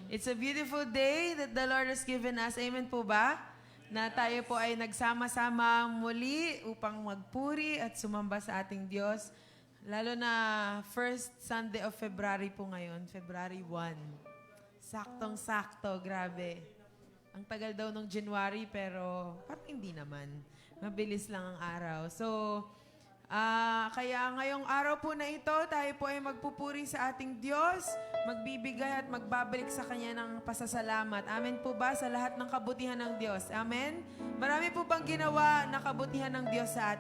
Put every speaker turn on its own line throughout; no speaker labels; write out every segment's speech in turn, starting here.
It's a beautiful day that the Lord has given us. Amen po ba? Na tayo po ay nagsama-sama muli upang magpuri at sumamba sa ating Diyos. Lalo na first Sunday of February po ngayon, February 1. Saktong-sakto, grabe. Ang tagal daw nung January pero parang hindi naman. Mabilis lang ang araw. So, kaya ngayong araw po na ito, tayo po ay magpupuri sa ating Diyos, magbibigay at magbabalik sa Kanya ng pasasalamat. Amen po ba sa lahat ng kabutihan ng Diyos? Amen? Marami po bang ginawa na kabutihan ng Diyos sa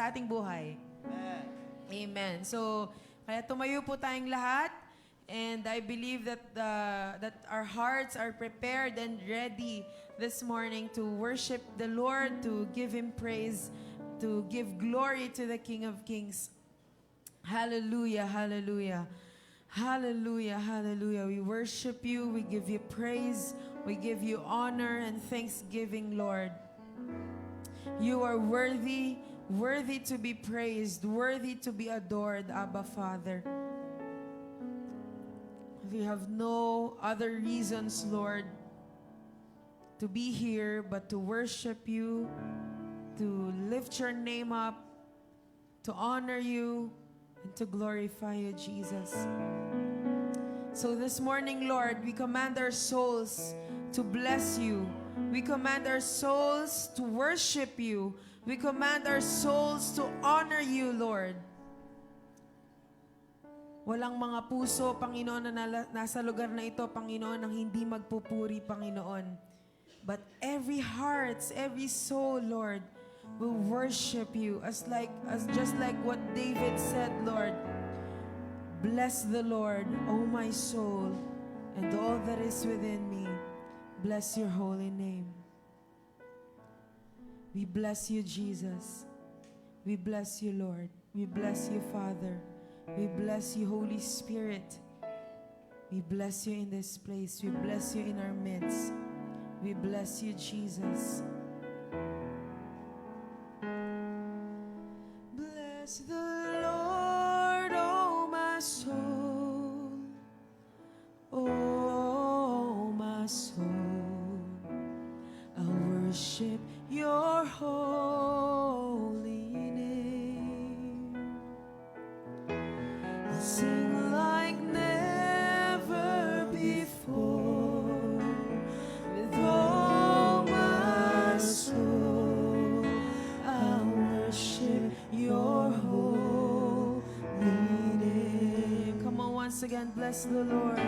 ating buhay? Amen. So, kaya tumayo po tayong lahat. And I believe that that our hearts are prepared and ready this morning to worship the Lord, to give Him praise, to give glory to the King of Kings. Hallelujah, hallelujah. Hallelujah, hallelujah. We worship you, we give you praise, we give you honor and thanksgiving, Lord. You are worthy, worthy to be praised, worthy to be adored, Abba Father. We have no other reasons, Lord, to be here but to worship you, to lift your name up, to honor you, and to glorify you, Jesus. So this morning, Lord, we command our souls to bless you. We command our souls to worship you. We command our souls to honor you, Lord. Walang mga puso, Panginoon, na nasa lugar na ito, Panginoon, ang hindi magpupuri, Panginoon. But every heart, every soul, Lord, will worship you just like what David said, Lord. Bless the Lord, O my soul, and all that is within me. Bless your holy name. We bless you, Jesus. We bless you, Lord. We bless you, Father. We bless you, Holy Spirit. We bless you in this place. We bless you in our midst. We bless you, Jesus. Bless the Lord, oh my soul. Oh my soul. I worship your holy name. I sing like never before with all my soul. I worship your holy name. Come on, once again, bless the Lord.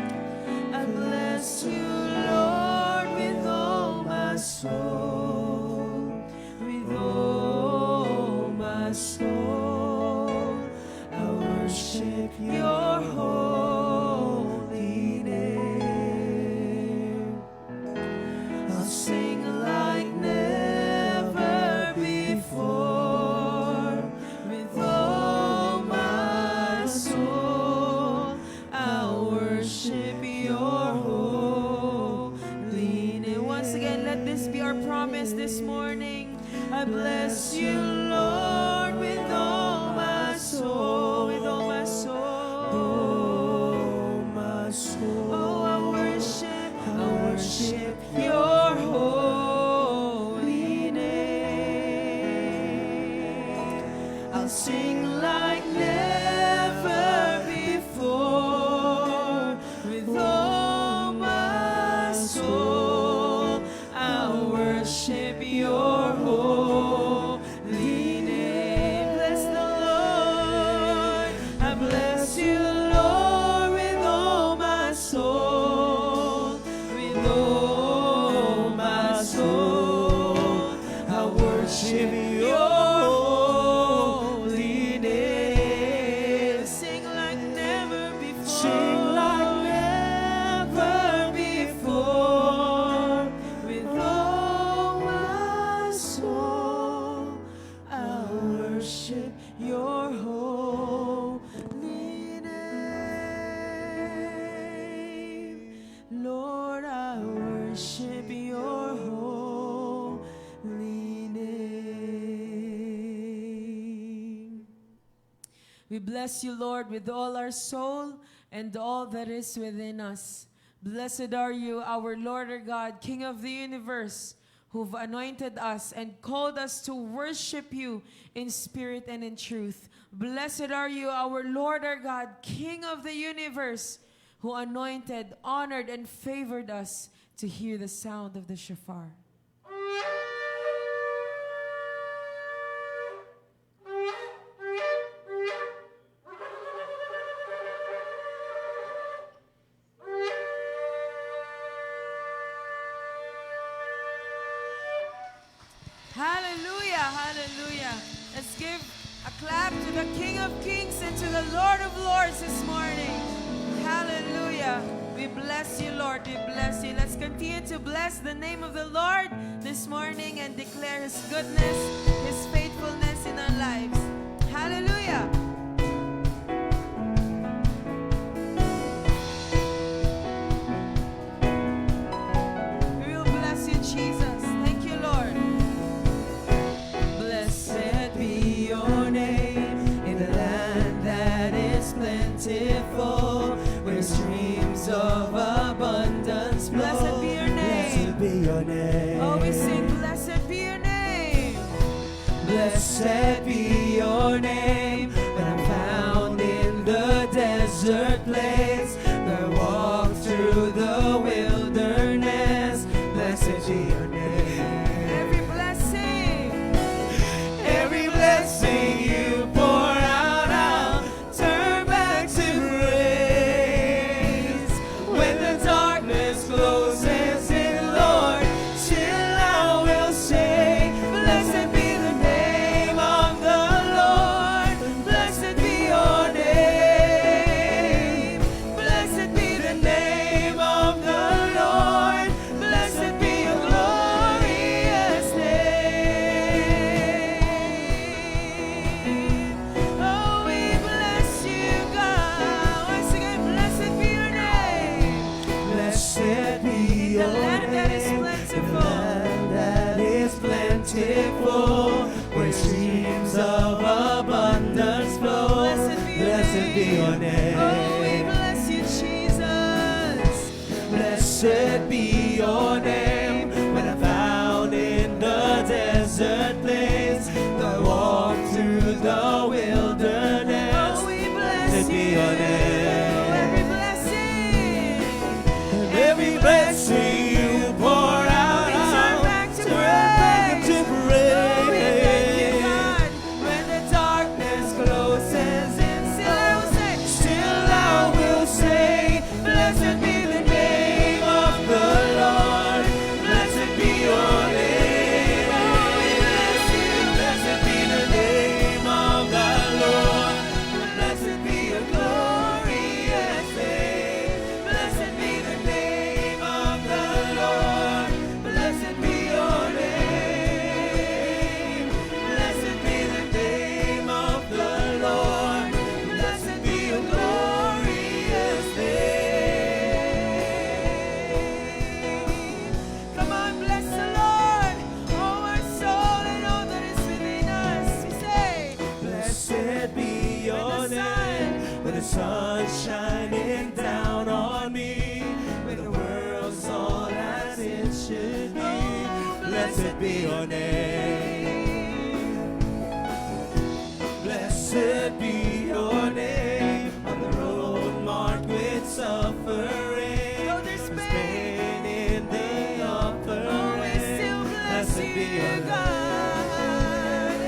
I bless you, Lord, with all my soul, with all my soul. I worship your holy name. I'll sing like never before with all my soul. I'll worship your holy name. Once again, let this be our promise this morning. I bless you, Lord, with all my soul, with all my soul. Oh, my soul. Oh, I worship your holy name. I'll sing like never before with all my soul. I'll worship your holy name. Bless the Lord. I bless you, Lord, with all my soul. With all my soul. I worship your holy name. Sing like never before. Sing like never before. With all my soul, I worship your holy name. Lord, I worship your holy name. We bless you, Lord, with all our soul and all that is within us. Blessed are you, our Lord, our God, King of the universe, who've anointed us and called us to worship you in spirit and in truth. Blessed are you, our Lord, our God, King of the universe, who anointed, honored, and favored us to hear the sound of the shofar. Hallelujah, hallelujah. Let's give a clap to the King of Kings and to the Lord of Lords this morning. Hallelujah. We bless you, Lord. We bless you. Let's continue to bless the name of the Lord this morning and declare His goodness, His faithfulness in our lives. Hallelujah. We will bless you, Jesus. Thank you, Lord. Blessed be your name in a land that is plentiful, where streams of abundance flow. Blessed be your name.
Blessed be your name.
Oh, we sing, blessed be your name.
Blessed be your name. When I'm found in the desert place, I walk through the wilderness. Blessed be your name.
Every blessing,
Every blessing you pour out, I'll turn back to praise. When the darkness closes in, Lord, still I will say, blessed be the name of the Lord. Blessed be your name. Blessed be the name of the Lord. Blessed be your glorious name.
oh, we bless you, God. Once again, blessed be your name.
Blessed be your
The land that is
name,
plentiful.
the land that is plentiful, where streams of abundance flow.
Blessed be your name. Oh, we
name.
bless you, Jesus.
Blessed be your name. When I'm found in the desert place, I walk through the wilderness.
Oh, we bless
Blessed
you.
be your name.
Every blessing.
Every blessing you pour out,
We turn back to
turn back to
Oh, we thank you,
praise.
God.
When the darkness closes in,
Still I will say,
still I will say, blessed be the name of the Lord. Blessed be your name.
oh, we bless you.
Blessed be the name of the Lord. Blessed be your glorious name. Blessed be the name of the Lord. Blessed be your name. Blessed be the name of the Lord. Blessed be your glorious name.
Come on, bless the Lord. Oh, our soul and all that is within us. We say,
Blessed be your name, when the sun's shining down on me, when the world's all as it should be. Blessed be your name. Blessed be your name, on the road marked with suffering.
Though there's
There's
pain,
pain in the upper
oh, we
end.
still bless
Blessed be your
you,
name.
God.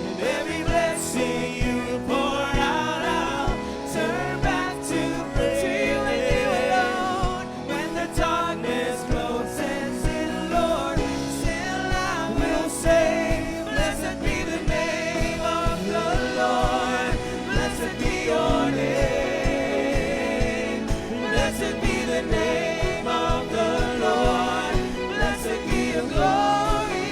And every blessing you pour out, I'll turn back to praise.
To you and you alone.
When the darkness closes in, Lord, still I will say, blessed be the name of the Lord. Blessed be your name. Blessed be the name of the Lord. Blessed be your glorious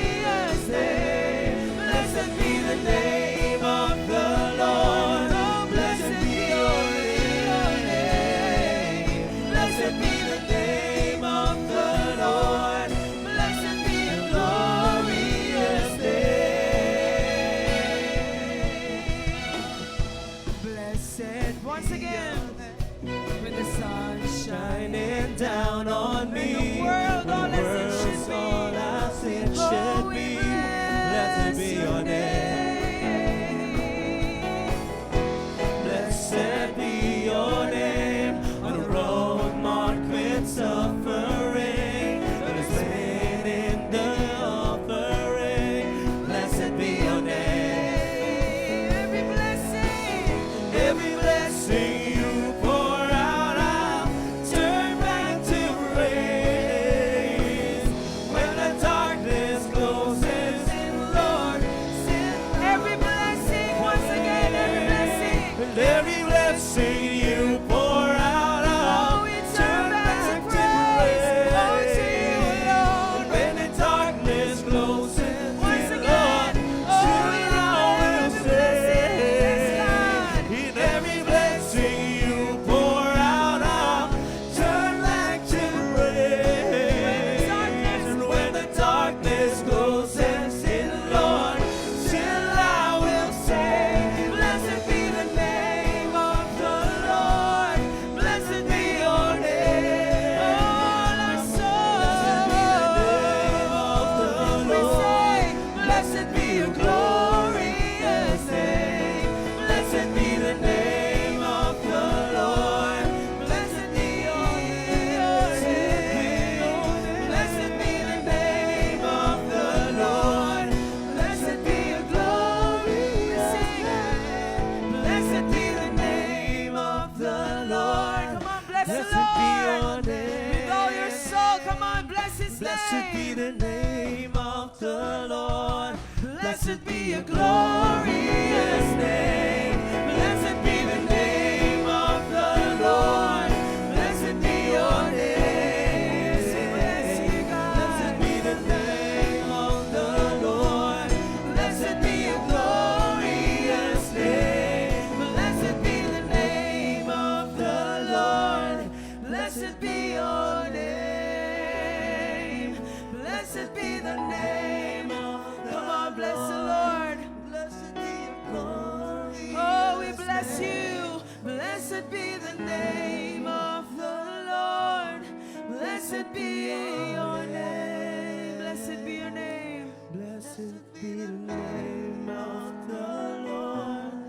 of the Lord. Blessed be your glorious name. Blessed be the name of the Lord. Blessed be your name. Blessed be the name of the Lord. Blessed be your glorious name. Blessed be the name of the Lord. Blessed be your name. Blessed be the name of the Lord. Come on, bless the Lord. Blessed be your glory. Oh, we bless you. Blessed be the name of the Lord. Blessed be your name. Blessed be your name. Blessed be the name of the Lord.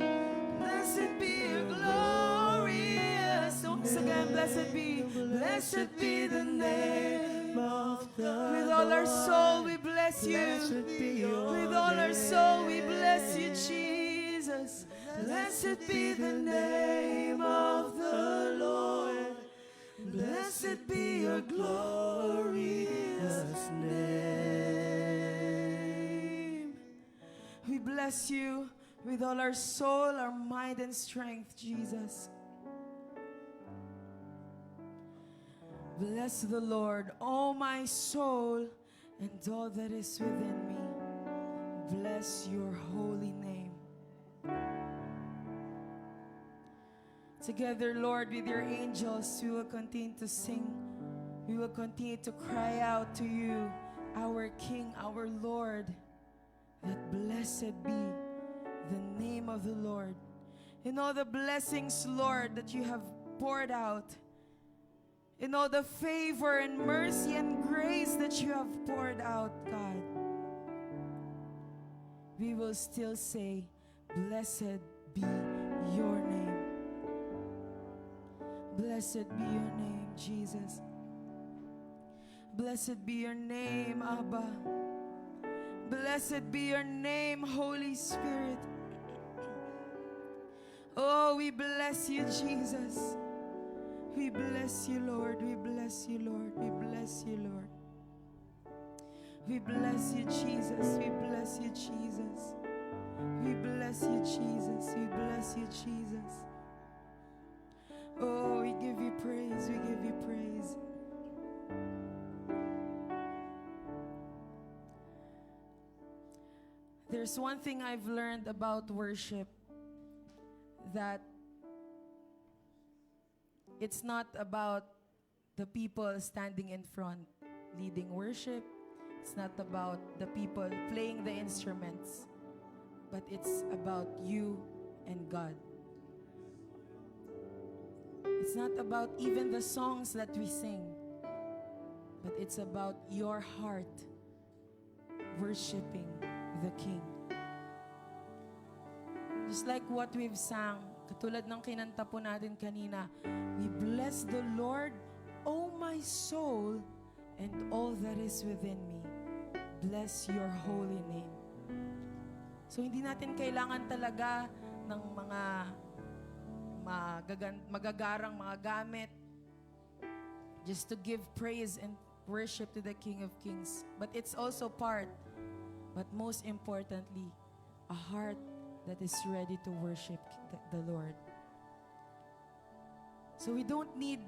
Blessed be your glorious. Once again, blessed be. Blessed be the name of the Lord. With all our soul, we bless you. With all our soul, we bless you, Jesus. Blessed be the name of the Lord. Blessed be your glorious name. We bless you with all our soul, our mind, and strength, Jesus. Bless the Lord, oh my soul, and all that is within me. Bless your holy name. Together, Lord, with your angels, we will continue to sing. We will continue to cry out to you, our King, our Lord, that blessed be the name of the Lord. In all the blessings, Lord, that you have poured out, in all the favor and mercy and grace that you have poured out, God, we will still say, blessed be your name. Blessed be your name, Jesus. Blessed be your name, Abba. Blessed be your name, Holy Spirit. Oh, we bless you, Jesus. We bless you, Lord. We bless you, Lord. We bless you, Lord. We bless you, Jesus. We bless you, Jesus. We bless you, Jesus. We bless you, Jesus. Oh, we give you praise. We give you praise. There's one thing I've learned about worship, that it's not about the people standing in front leading worship. It's not about the people playing the instruments, but it's about you and God. It's not about even the songs that we sing, but it's about your heart worshiping the King. Just like what we've sang, katulad ng kinanta po natin kanina, we bless the Lord, O my soul, and all that is within me. Bless your holy name. So hindi natin kailangan talaga ng mga magagarang mga gamit just to give praise and worship to the King of Kings. But it's also part, but most importantly, a heart that is ready to worship the Lord. So we don't need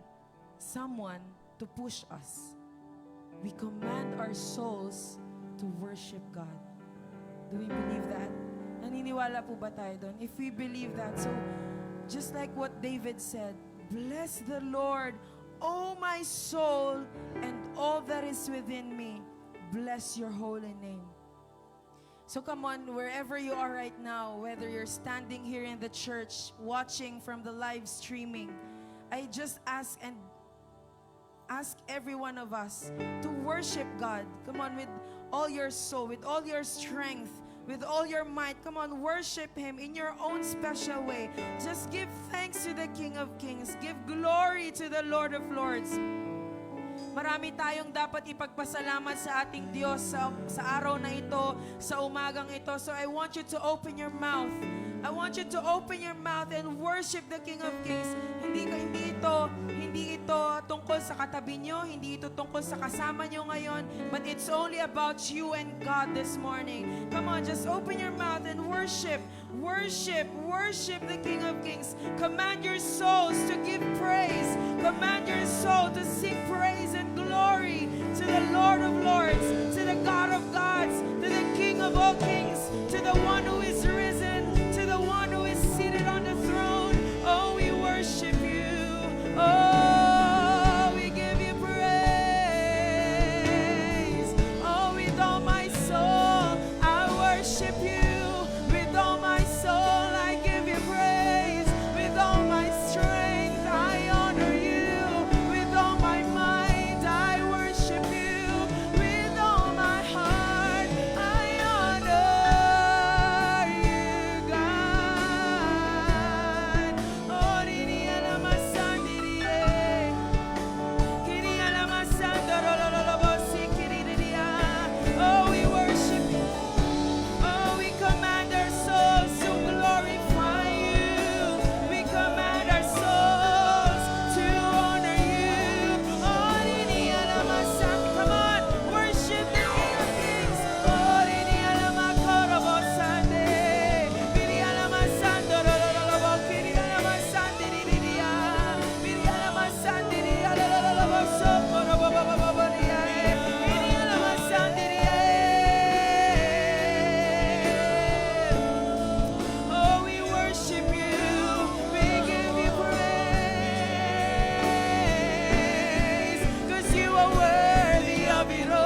someone to push us. We command our souls to worship God. Do we believe that? Naniniwala po ba tayo doon? If we believe that, so just like what David said, bless the Lord, O my soul, and all that is within me. Bless your holy name. So come on, wherever you are right now, whether you're standing here in the church, watching from the live streaming, I just ask every one of us to worship God. Come on, with all your soul, with all your strength, with all your might. Come on, worship Him in your own special way. Just give thanks to the King of Kings. Give glory to the Lord of Lords.
Marami tayong dapat ipagpasalamat sa ating Diyos sa araw na ito, sa umagang ito. So I want you to open your mouth. I want you to open your mouth and worship the King of Kings. Hindi ito tungkol sa katabi nyo, hindi ito tungkol sa kasama nyo ngayon, but it's only about you and God this morning. Come on, just open your mouth and worship. Worship the King of Kings. Command your souls to give praise. Command your soul to sing praise and glory to the Lord of Lords, to the God of gods, to the King of all kings, to the one who is risen, to the one who is seated on the throne. Oh, we worship you. Oh, we give you praise. Oh, with all my soul, I worship you. With all my soul, I give you praise. With all my strength, I honor you. With all my mind, I worship you. With all my heart, I honor you, God. Oh, Didi Alamasan, Didi, Kiri Alamasan, Dorololobosi, Kiri Didi, oh, we worship you. Oh, we command our souls to glorify you. We command our souls to honor you. Oh, Didi Alamasan, come on, worship the King of Kings. Oh, Didi Alamakorobosande, Didi Alamasan, Dorololobo, Kiri Alamasan, Didi Didi, Didi Alamasan, Didi Alololoboso, Koroboboboboboria, Didi Alamasan, Didi. Oh, we worship you. We give you praise. 'Cause you are worthy of it all.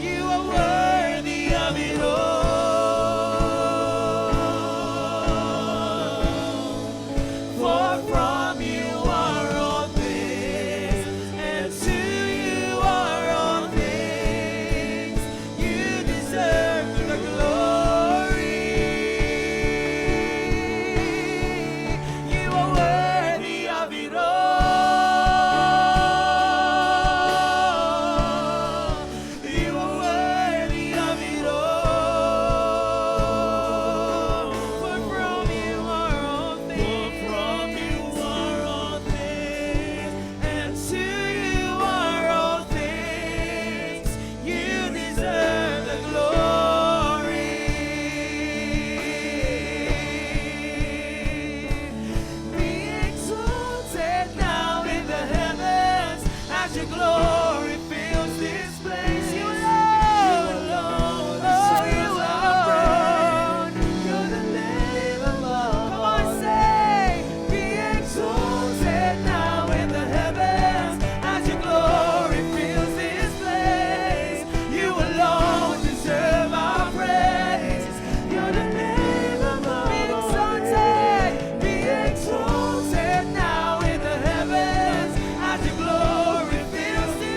You are worthy of it all. For from you are all things, and to you are all things. You deserve the glory. You are worthy of it all. You are worthy of it all. For from you are all things. From you are all things, and to you are all things. You deserve the glory. Be exalted now in the heavens as your glory fills this place. You alone, oh, you alone. You're the name above. Come on, say, be exalted now in the heavens as your glory fills this place. You alone deserve our praise. You're the name above. Be exalted now in the heavens as your glory fills this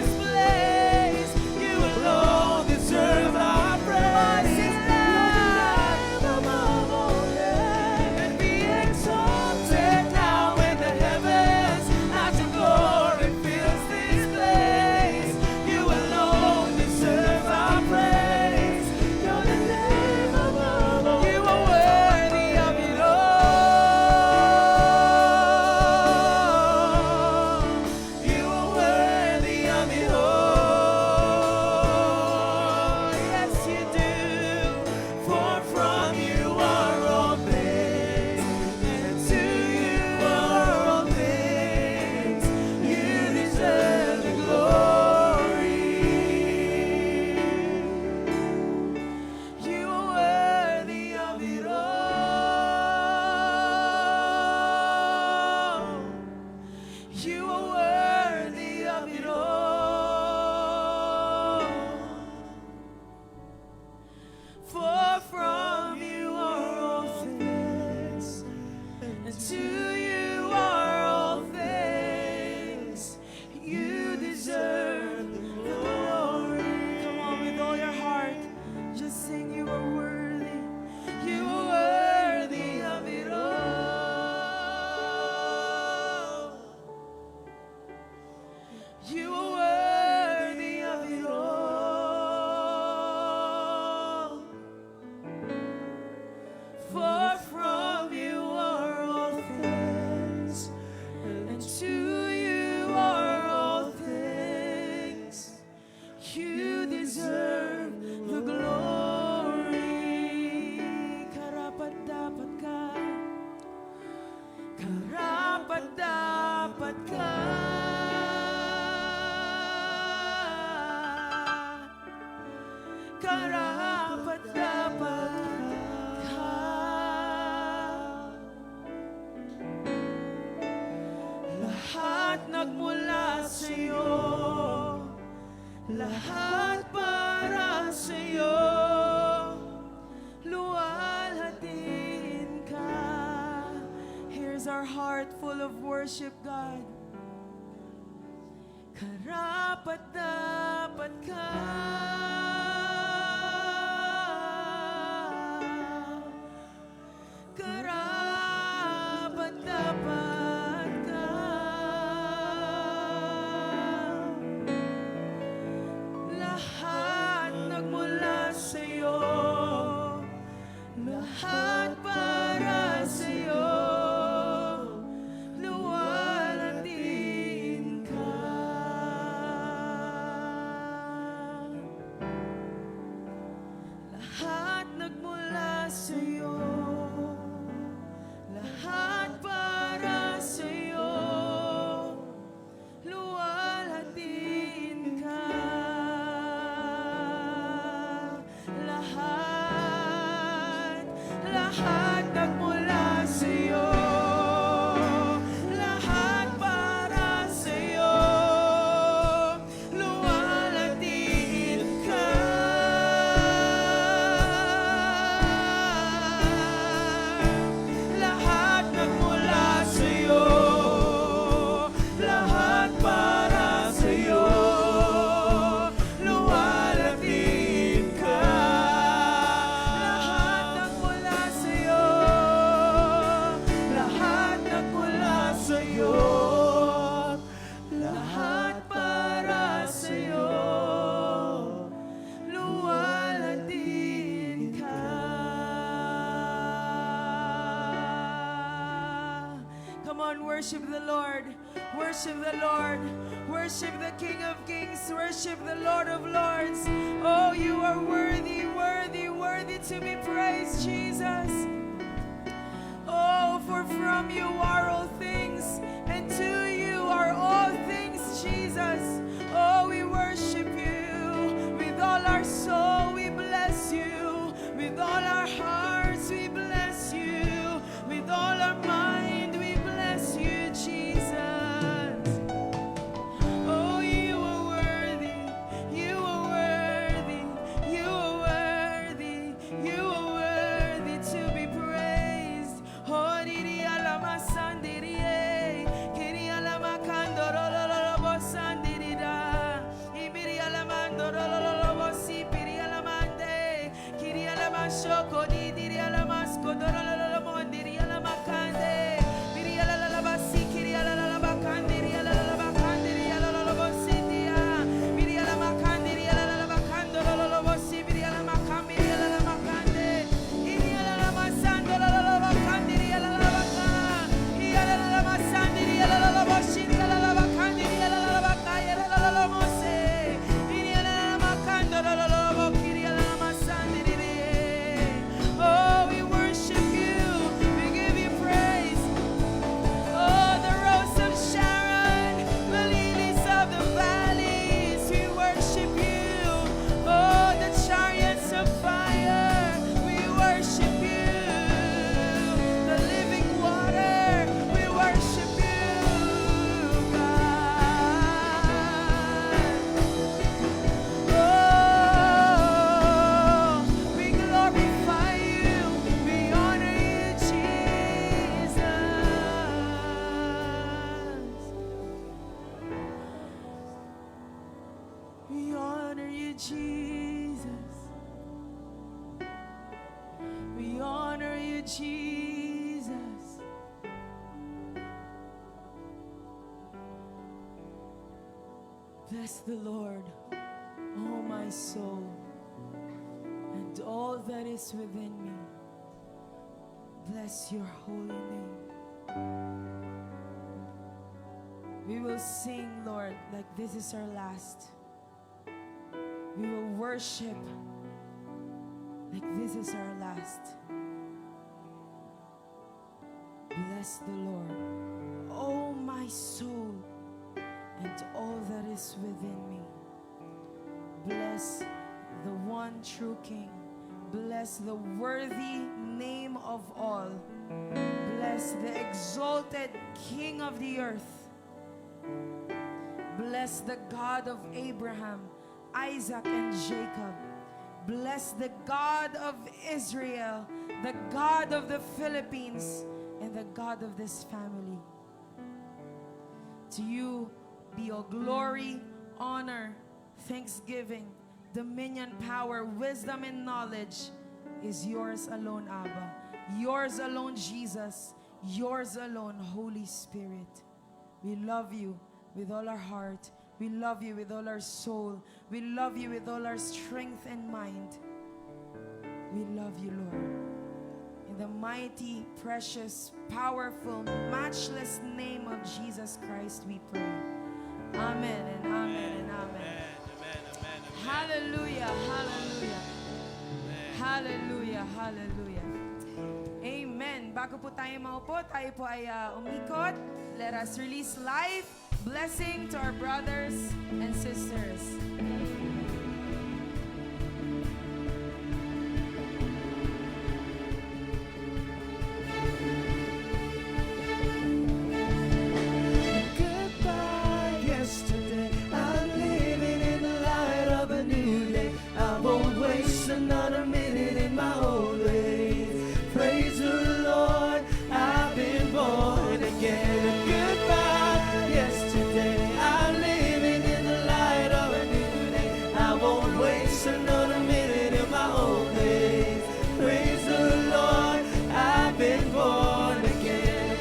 You are worthy of it all. For from you are all things, and to you are all things. You deserve the glory. Karapat-dapat ka. Karapat-dapat ka. Karapat-dapat ka. Lahat nagmula sa'yo, lahat para sa'yo, luwalhatiin ka. Here's our heart full of worship, God. Karapat-dapat ka. Karapat-dapat ka. Lahat nagmula sa'yo, lahat para sa'yo, luwalhatiin ka. Lahat nagmula sa'yo, lahat para sa'yo, luwalhatiin ka. Lahat nagmula sa'yo, lahat para sa'yo, luwalhatiin ka. Lahat nagmula sa'yo, lahat para sa'yo, luwalhatiin ka. Lahat nagmula sa'yo, lahat nagmula sa'yo, lahat para sa'yo, luwalhatiin ka. Come on, worship the Lord. Worship the Lord. Worship the King of Kings. Worship the Lord of Lords. Oh, you are worthy, worthy, worthy to be praised, Jesus. Oh, for from you are all things, and to you are all things, Jesus. Oh, we worship you with all our soul. We bless you with all our hearts. We bless you with all our mind. We bless you, Jesus. Oh, you are worthy. You are worthy. You are worthy. You are worthy to be praised. Oh, diri alama sandiri, kiri alama kandoro lolo sandiri da, ibiri alamando lolo bosi piri alamande, kiri alama shoko di diri alama skodoro lolo mondiri alama kande, biri alala basi kiri alala bakandiri alala bakandiri alala bosi dia, biri alama kandiri alala bakando lolo bosi biri alama kambiri alala makande, iri alala masando lolo bakandiri alala baka, iri alala masandiri alala bosi iri alala bakandiri alala bakaya alala mose, iri alala makando lolo bokiri alala masandiri. Oh, we worship you. We give you praise. Oh, the rose of Sharon, the lilies of the valleys, we worship you. Oh, the chariots of fire, we worship you. The living water, we worship you, God. Oh, we glorify you. We honor you, Jesus. We honor you, Jesus. We honor you, Jesus. Bless the Lord, oh my soul, and all that is within me. Bless your holy name. We will sing, Lord, like this is our last. We will worship like this is our last. Bless the Lord, oh my soul, and all that is within me. Bless the one true King. Bless the worthy name of all. Bless the exalted King of the earth. Bless the God of Abraham, Isaac, and Jacob. Bless the God of Israel, the God of the Philippines, and the God of this family. To you be all glory, honor, thanksgiving, dominion, power, wisdom, and knowledge is yours alone, Abba. Yours alone, Jesus. Yours alone, Holy Spirit. We love you with all our heart. We love you with all our soul. We love you with all our strength and mind. We love you, Lord. In the mighty, precious, powerful, matchless name of Jesus Christ, we pray. Amen and amen and amen. Hallelujah, hallelujah. Hallelujah, hallelujah. Amen. Bago po tayo maupo, tayo po ay umikot. Let us release life, blessing to our brothers and sisters.
Goodbye, yesterday. I'm living in the light of a new day. I won't waste another minute in my old ways. Praise the Lord, I've been born again. Goodbye, yesterday. I'm living in the light of a new day. I won't waste another minute in my old ways. Praise the Lord, I've been born again.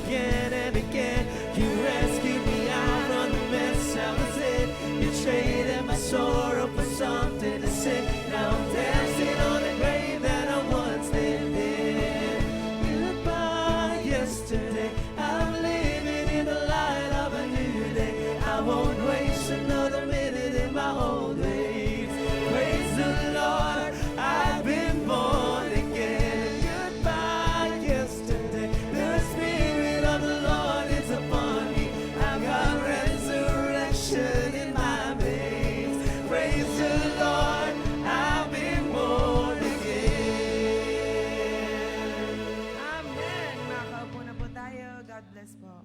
Again and again, you rescued me out of the mess I was in. You traded my sorrow for something to sing. Now I'm dancing on the grave that I once lived in. Goodbye, yesterday. I'm living in the light of a new day. I won't waste another minute in my old ways. Praise the Lord, I've been born again. Goodbye, yesterday. The Spirit of the Lord is upon me. I've got resurrection in my veins. Praise the Lord, I've been born again.
Amen. Makaupo na po tayo. God bless po.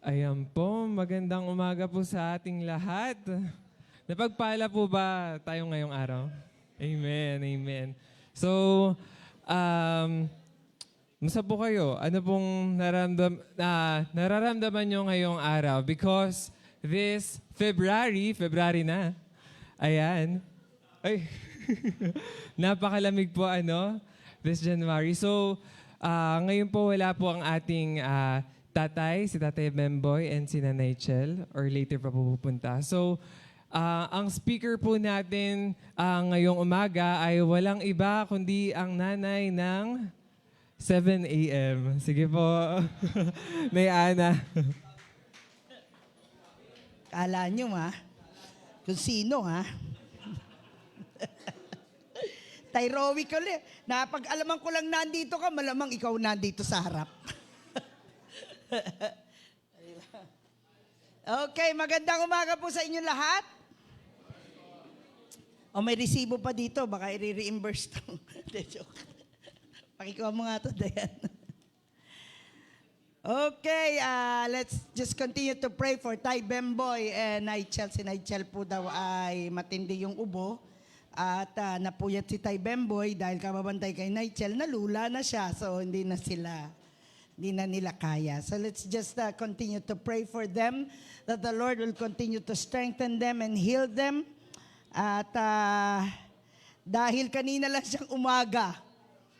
Ayan po, magandang umaga po sa ating lahat. Napagpala po ba tayo ngayong araw? Amen, amen. So, musta po kayo? Ano pong nararamdaman nyo ngayong araw? Because this February na, ayan, ay, napakalamig po this January. So, ngayon po wala po ang ating tatay, si Tatay Memboy, and si Nanay Chel, or later pa po pupunta. So, ang speaker po natin ngayong umaga ay walang iba kundi ang nanay ng 7 a.m. Sige po, Nay Ana.
Kala nyo kung sino Tayrowi ko ulit. Napag-alaman ko lang nandito ka, malamang ikaw nandito sa harap. Okay, magandang umaga po sa inyo lahat. O may resibo pa dito, baka i-reimburse to. Joke. Pakikuha mo nga to, Dayan. Okay, let's just continue to pray for Tay Bemboy and Nigel. Si Nigel po daw ay matindi yung ubo. At napuyat si Tay Bemboy dahil kababantay kay Nigel, nalula na siya. So hindi na nila kaya. So let's just continue to pray for them, that the Lord will continue to strengthen them and heal them. At dahil kanina lang siyang umaga,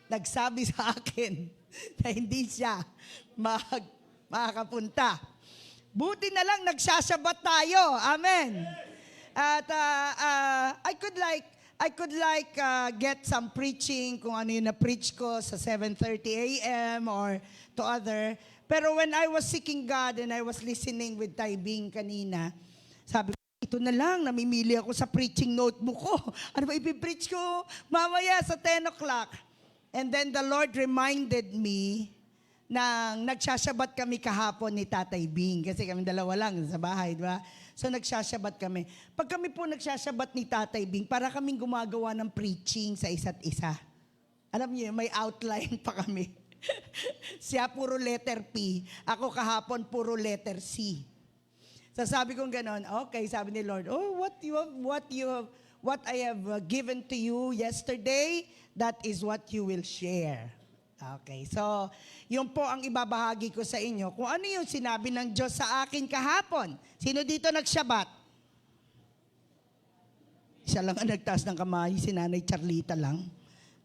nagsabi sa akin na hindi siya makakapunta. Buti na lang nagsasabat tayo. Amen. At I could get some preaching kung ano yung na-preach ko sa 7:30 a.m. or to other. Pero when I was seeking God and I was listening with Taibing kanina, sabi ko, ito na lang, namimili ako sa preaching notebook ko. Ano ba ipipreach ko mamaya sa 10 o'clock? And then the Lord reminded me na nagsasabat kami kahapon ni Tatay Bing. Kasi kami dalawa lang sa bahay, di ba? So nagsasabat kami. Pag kami po nagsasabat ni Tatay Bing, para kaming gumagawa ng preaching sa isa't isa. Alam niyo, may outline pa kami. Siya puro letter P. Ako kahapon puro letter C. So sabi kong ganon, okay, sabi ni Lord, oh, what I have given to you yesterday, that is what you will share. Okay, so yun po ang ibabahagi ko sa inyo. Kung ano yung sinabi ng Diyos sa akin kahapon. Sino dito nagsabat? Siya lang ang nagtaas ng kamay, si Nanay Charlita lang.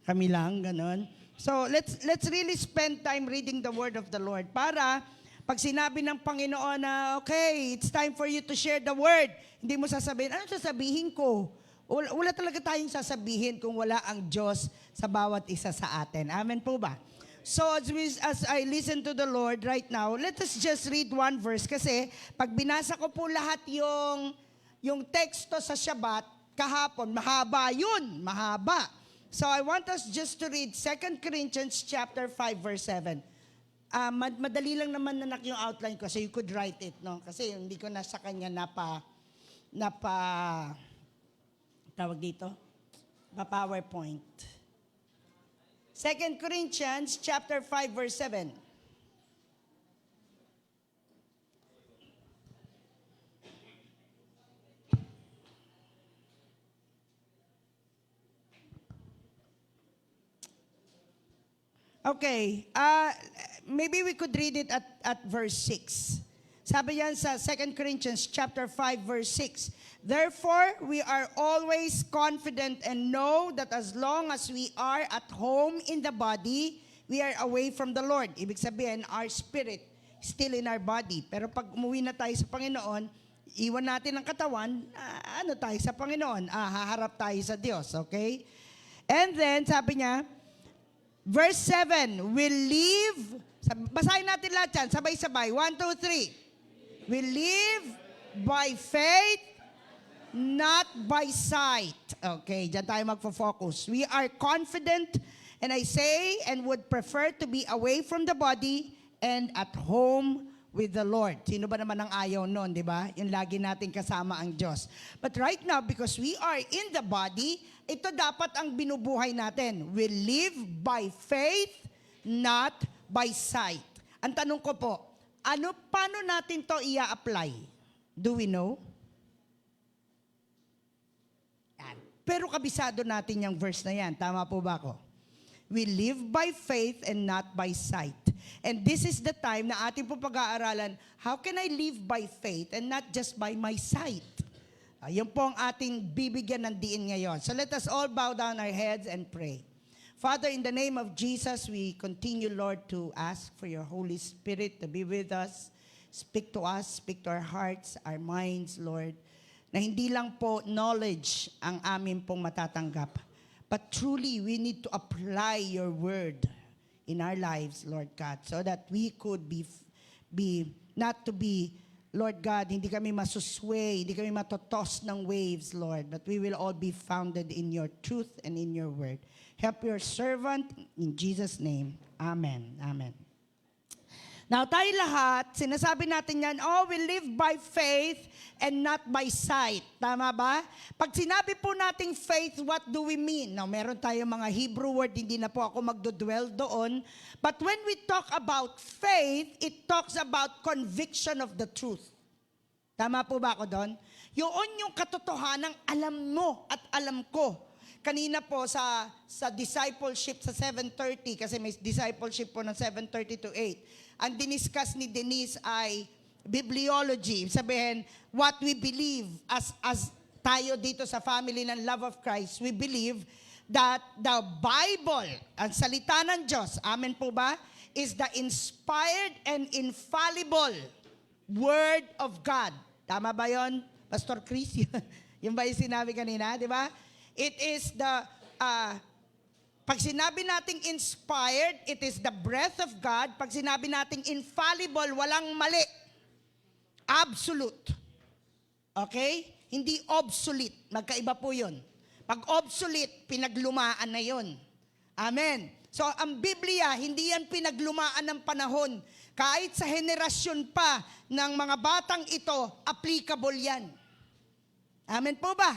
Kami lang, ganon. So let's really spend time reading the word of the Lord para pag sinabi ng Panginoon na, okay, it's time for you to share the word, hindi mo sasabihin, ano sasabihin ko? Wala talaga tayong sasabihin kung wala ang Diyos sa bawat isa sa atin. Amen po ba? So as I listen to the Lord right now, let us just read one verse kasi pag binasa ko po lahat yung teksto sa Shabbat kahapon, mahaba yun, mahaba. So I want us just to read 2 Corinthians chapter 5 verse 7. Madali lang naman nanak yung outline ko so you could write it, no? Kasi hindi ko na sa kanya tawag dito, PowerPoint. 2 Corinthians chapter 5 verse 7. Okay, maybe we could read it at verse 6. Sabi yan sa 2 Corinthians chapter 5 verse 6. Therefore, we are always confident and know that as long as we are at home in the body, we are away from the Lord. Ibig sabihin, our spirit still in our body. Pero pag umuwi na tayo sa Panginoon, iwan natin ang katawan, ano tayo sa Panginoon? Haharap tayo sa Diyos, okay? And then, sabi niya, verse 7, we live, basahin natin lahat yan, sabay-sabay, 1, 2, 3. We live by faith, not by sight. Okay, dyan tayo magfo-focus. We are confident, and I say, and would prefer to be away from the body and at home with the Lord. Sino ba naman ang ayaw nun, di ba? Yung lagi natin kasama ang Diyos. But right now, because we are in the body, ito dapat ang binubuhay natin. We live by faith, not by sight. Ang tanong ko po, paano natin to i-apply? Do we know? Yan. Pero kabisado natin yung verse na yan. Tama po ba ako? We live by faith and not by sight. And this is the time na ating po pag-aaralan, how can I live by faith and not just by my sight? Yun po ang ating bibigyan ng diin ngayon. So let us all bow down our heads and pray. Father, in the name of Jesus, we continue, Lord, to ask for your Holy Spirit to be with us. Speak to us, speak to our hearts, our minds, Lord, na hindi lang po knowledge ang amin pong matatanggap, but truly we need to apply your word in our lives, Lord God, so that we could be not to be, Lord God, hindi kami masusway, hindi kami matotoss ng waves, Lord, but we will all be founded in your truth and in your word. Help your servant in Jesus' name. Amen. Amen. Now, tayo lahat, sinasabi natin yan, we live by faith and not by sight. Tama ba? Pag sinabi po nating faith, what do we mean? Now, meron tayong mga Hebrew word, hindi na po ako magdodwell doon. But when we talk about faith, it talks about conviction of the truth. Tama po ba ako doon? Yun yung katotohanan, alam mo at alam ko. Kanina po sa discipleship sa 7:30, kasi may discipleship po ng 7:30 to 8, ang diniscuss ni Denise ay bibliology. Sabihin, what we believe as tayo dito sa family ng Love of Christ, we believe that the Bible, ang salita ng Diyos, amen po ba, is the inspired and infallible Word of God. Tama ba yon, Pastor Chris? Yung ba yung sinabi kanina, di ba? It is the, pag sinabi nating inspired, it is the breath of God. Pag sinabi nating infallible, walang mali. Absolute. Okay? Hindi obsolete. Magkaiba po yun. Pag obsolete, pinaglumaan na yun. Amen. So, ang Biblia, hindi yan pinaglumaan ng panahon. Kahit sa henerasyon pa ng mga batang ito, applicable yan. Amen po ba?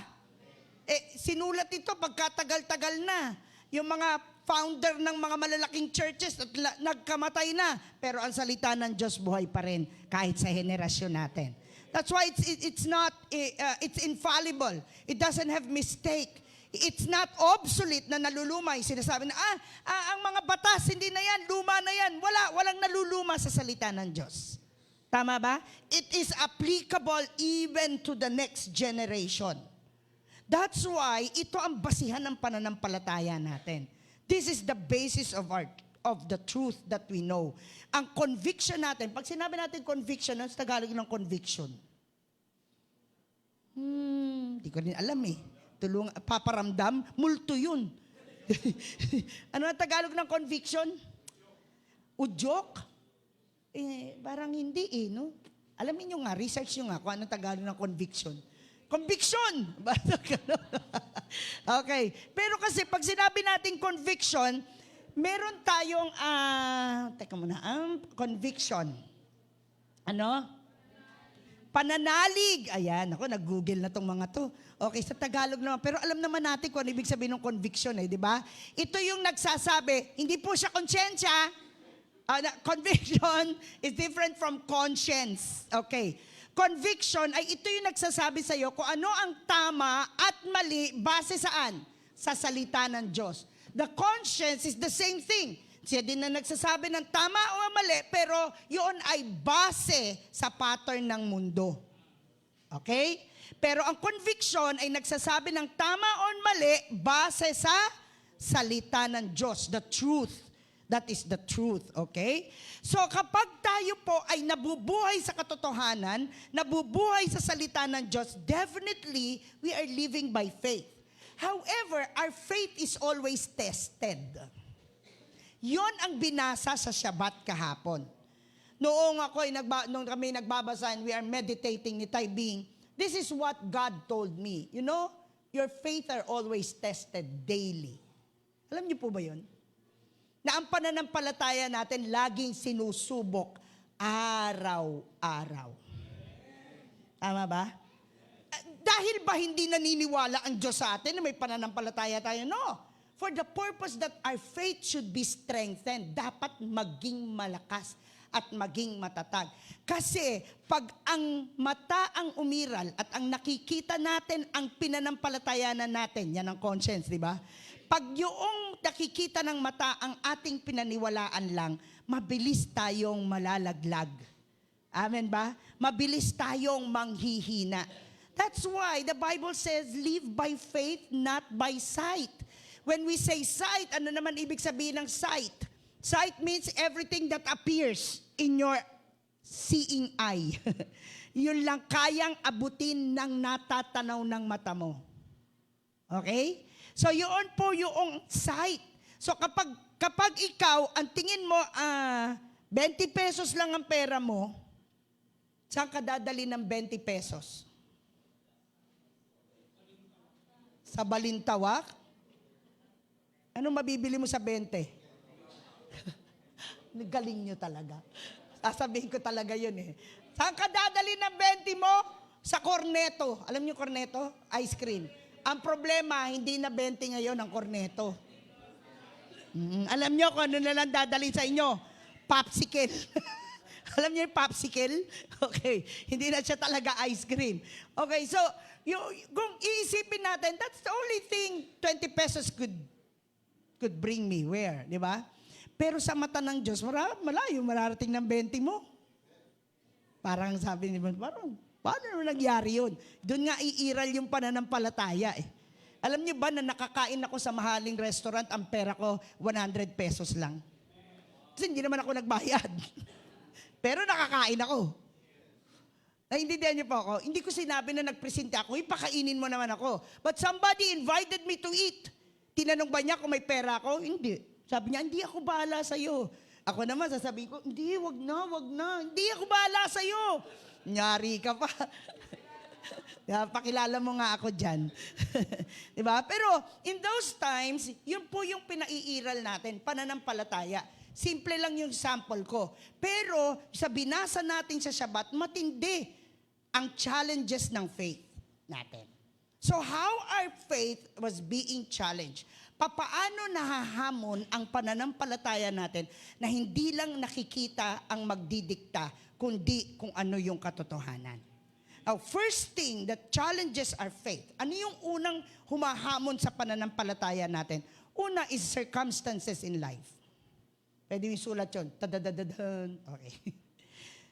Sinulat ito pagkatagal-tagal na. Yung mga founder ng mga malalaking churches at nagkamatay na. Pero ang salita ng Diyos buhay pa rin kahit sa henerasyon natin. That's why it's infallible. It doesn't have mistake. It's not obsolete na nalulumay. Sinasabi na, ang mga batas, hindi na yan, luma na yan. Walang naluluma sa salita ng Diyos. Tama ba? It is applicable even to the next generation. That's why ito ang basihan ng pananampalataya natin. This is the basis of the truth that we know. Ang conviction natin, pag sinabi natin conviction, ano sa Tagalog ng conviction? Hindi ko rin alam eh. Paparamdam, multo yun. Ano ang Tagalog ng conviction? Udyok? Parang hindi no? Alamin nyo nga, research nyo nga kung anong Tagalog ng conviction. Conviction! Okay. Pero kasi pag sinabi natin conviction, meron tayong, teka muna, conviction. Ano? Pananalig. Ayan, ako, nag-google na tong mga to. Okay, sa Tagalog naman. Pero alam naman natin kung ano ibig sabihin ng conviction, di ba? Ito yung nagsasabi, hindi po siya konsyensya. Conviction is different from conscience. Okay. Conviction ay ito yung nagsasabi sa iyo kung ano ang tama at mali base saan? Sa salita ng Diyos. The conscience is the same thing. Siya din na nagsasabi ng tama o mali, pero yun ay base sa pattern ng mundo. Okay? Pero ang conviction ay nagsasabi ng tama o mali base sa salita ng Diyos, the truth. That is the truth, okay? So kapag tayo po ay nabubuhay sa katotohanan, nabubuhay sa salita ng Diyos, definitely we are living by faith. However, our faith is always tested. Yon ang binasa sa Shabbat kahapon. Noong kami nagbabasa and we are meditating ni Tay Bing, this is what God told me. You know, your faith are always tested daily. Alam niyo po ba yun? Na ang pananampalataya natin laging sinusubok araw-araw. Tama ba? Dahil ba hindi naniniwala ang Diyos sa atin na may pananampalataya tayo? No. For the purpose that our faith should be strengthened, dapat maging malakas at maging matatag. Kasi pag ang mata ang umiral at ang nakikita natin ang pinanampalatayanan natin, yan ang conscience, di ba? Pag yung nakikita ng mata ang ating pinaniwalaan lang, mabilis tayong malalaglag. Amen ba? Mabilis tayong manghihina. That's why the Bible says, live by faith, not by sight. When we say sight, ano naman ibig sabihin ng sight? Sight means everything that appears in your seeing eye. Yun lang kayang abutin ng natatanaw ng mata mo. Okay? So yun po yung sight. So kapag ikaw, ang tingin mo, 20 pesos lang ang pera mo, saan ka dadali ng 20 pesos? Sa Balintawak? Ano mabibili mo sa 20? Galing nyo talaga. Sasabihin ko talaga yun eh. Saan ka dadali ng 20 mo? Sa Corneto. Alam nyo Corneto? Ice cream. Ang problema, hindi na 20 ngayon ang Corneto. Alam nyo kung ano na lang dadalhin sa inyo? Popsicle. Alam nyo yung popsicle? Okay. Hindi na siya talaga ice cream. Okay, so, kung iisipin natin, that's the only thing 20 pesos could bring me. Where? Di ba? Pero sa mata ng Diyos, malayo, mararating ng 20 mo. Parang sabi ni paano naman nangyari yun? Doon nga iiral yung pananampalataya eh. Alam niyo ba na nakakain ako sa mahaling restaurant, ang pera ko 100 pesos lang? Kasi hindi naman ako nagbayad. Pero nakakain ako. Naintindihan niyo po ako? Hindi ko sinabi na nagpresente ako, ipakainin mo naman ako. But somebody invited me to eat. Tinanong ba niya kung may pera ako? Hindi. Sabi niya, hindi ako bahala sa'yo. Ako naman, sasabihin ko, hindi, wag na. Hindi ako bahala sa'yo. Nyari ka pa. Pakilala mo nga ako dyan. Diba? Pero in those times, yun po yung pinaiiral natin, pananampalataya. Simple lang yung sample ko. Pero sa binasa natin sa Shabbat, matindi ang challenges ng faith natin. So how our faith was being challenged? Papaano nahahamon ang pananampalataya natin na hindi lang nakikita ang magdidikta, kundi kung ano yung katotohanan. Now, first thing that challenges our faith. Ano yung unang humahamon sa pananampalataya natin? Una is circumstances in life. Pwede yung sulat yun. Tadadadadan. Okay.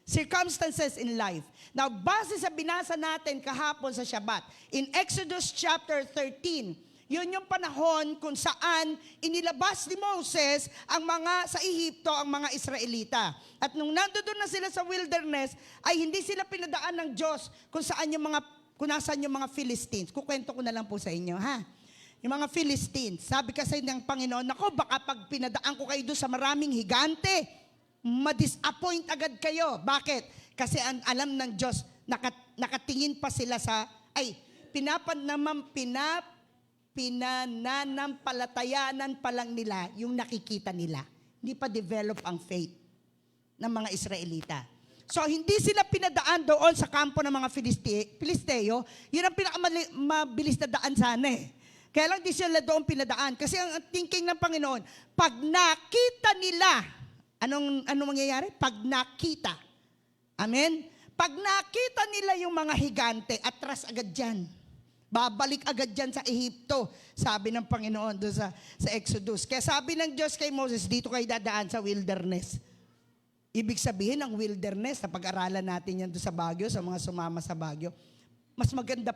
Circumstances in life. Now, base sa binasa natin kahapon sa Shabbat, in Exodus chapter 13, yun yung panahon kung saan inilabas ni Moses ang mga sa Ehipto, ang mga Israelita. At nung nandoon na sila sa wilderness, ay hindi sila pinadaan ng Diyos kung nasaan yung mga Philistines. Kukwento ko na lang po sa inyo, ha? Yung mga Philistines. Sabi kasi ng Panginoon, nako, baka pag pinadaan ko kayo doon sa maraming higante, ma-disappoint agad kayo. Bakit? Kasi alam ng Diyos, nakatingin pa sila sa, pinananampalatayanan pa lang nila yung nakikita nila. Hindi pa develop ang faith ng mga Israelita. So, hindi sila pinadaan doon sa kampo ng mga Filisteo. Yun ang pinakamabilis na daan sana eh. Kaya lang di sila doon pinadaan. Kasi ang thinking ng Panginoon, pag nakita nila, anong mangyayari? Pag nakita. Amen? Pag nakita nila yung mga higante, atras agad dyan. Babalik agad dyan sa Ehipto, sabi ng Panginoon doon sa Exodus. Kaya sabi ng Diyos kay Moses, dito kayo dadaan sa wilderness. Ibig sabihin, ang wilderness, na pag-aralan natin yan doon sa Baguio, sa mga sumama sa Baguio, mas maganda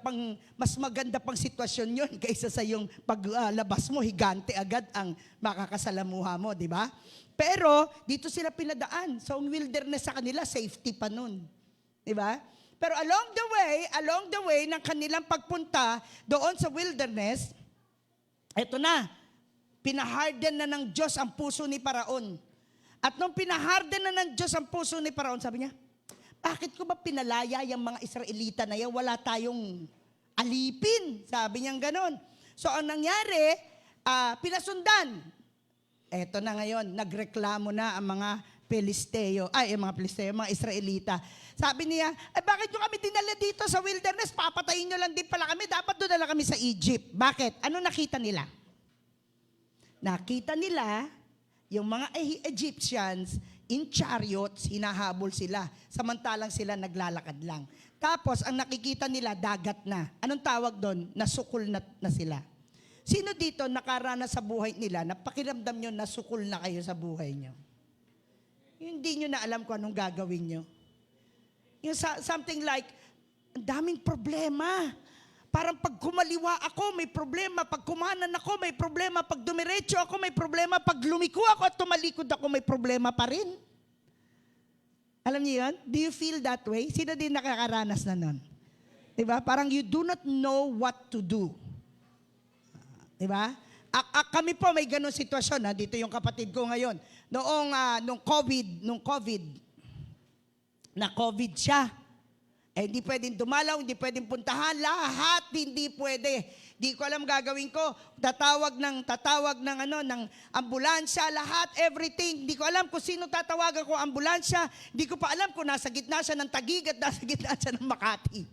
pang sitwasyon yun kaysa sa yung paglabas mo, higante agad ang makakasalamuha mo, di ba? Pero, dito sila pinadaan. So, ang wilderness sa kanila, safety pa nun. Di ba? Pero along the way ng kanilang pagpunta doon sa wilderness, eto na, pinaharden na ng Diyos ang puso ni Paraon. At nung pinaharden na ng Diyos ang puso ni Paraon, sabi niya, bakit ko ba pinalaya yung mga Israelita na yan? Wala tayong alipin. Sabi niya ganon. So ang nangyari, pinasundan. Eto na ngayon, nagreklamo na ang mga mga Israelita. Sabi niya, bakit nyo kami dinala dito sa wilderness? Papatayin nyo lang din pala kami. Dapat doon na lang kami sa Egypt. Bakit? Ano nakita nila? Nakita nila, yung mga Egyptians, in chariots, hinahabol sila. Samantalang sila naglalakad lang. Tapos, ang nakikita nila, dagat na. Anong tawag doon? Nasukol na sila. Sino dito nakaranas sa buhay nila, napakiramdam nyo, nasukol na kayo sa buhay nyo? Hindi nyo na alam kung anong gagawin nyo. Yung something like, ang daming problema. Parang pag kumaliwa ako, may problema. Pag kumanan ako, may problema. Pag dumiretso ako, may problema. Pag lumiko ako at tumalikod ako, may problema pa rin. Alam niyo yun? Do you feel that way? Sino din nakakaranas na nun? Diba? Parang you do not know what to do. Diba? Kami po may ganun sitwasyon. Dito yung kapatid ko ngayon. Nung COVID, na COVID siya. Hindi pwedeng dumalaw, hindi pwedeng puntahan, lahat hindi pwede. Di ko alam gagawin ko. Tatawag ng ambulansya, lahat, everything. Di ko alam kung sino tatawagan ko ambulansya. Di ko pa alam kung nasa gitna siya ng Taguig at nasa gitna siya ng Makati.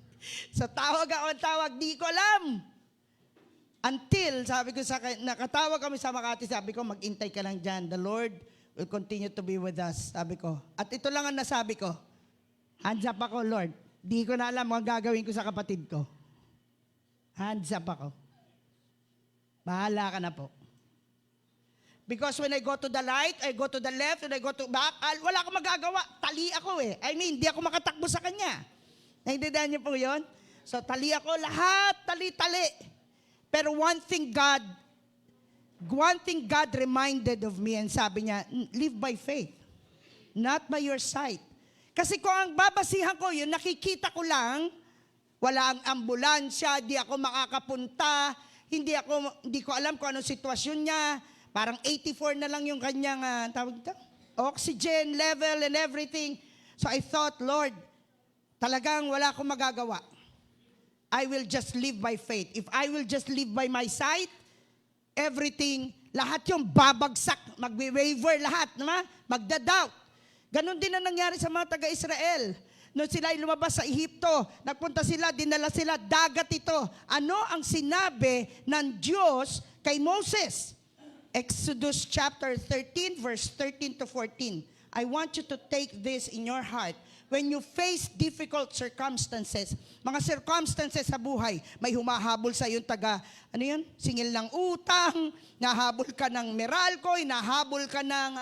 So tawag, di ko alam. Until, sabi ko, nakatawag kami sa Makati, sabi ko, mag-intay ka lang dyan. The Lord will continue to be with us, sabi ko. At ito lang ang nasabi ko. Hands up ako, Lord. Di ko na alam ang gagawin ko sa kapatid ko. Hands up ako. Bahala ka na po. Because when I go to the right, I go to the left, when I go to back, wala akong magagawa. Tali ako eh. Di ako makatakbo sa kanya. Naintindihan niyo po yun? So tali ako, lahat tali-tali. Pero one thing God reminded of me and sabi niya, live by faith, not by your sight. Kasi kung ang babasihan ko, yun nakikita ko lang, wala ang ambulansya, di ako makakapunta, hindi ko alam kung anong sitwasyon niya, parang 84 na lang yung kanyang, tawag ito, oxygen level and everything. So I thought, Lord, talagang wala akong magagawa. I will just live by faith. If I will just live by my sight, everything, lahat yung babagsak, magwi-waver lahat, naman, magda-doubt. Ganon din ang nangyari sa mga taga-Israel. Noon sila ay lumabas sa Ehipto, nagpunta sila, dinala sila, dagat ito. Ano ang sinabi ng Diyos kay Moses? Exodus chapter 13, verse 13 to 14. I want you to take this in your heart. When you face difficult circumstances, mga circumstances sa buhay, may humahabol sa yung singil ng utang, nahabol ka ng Meralco, nahabol ka ng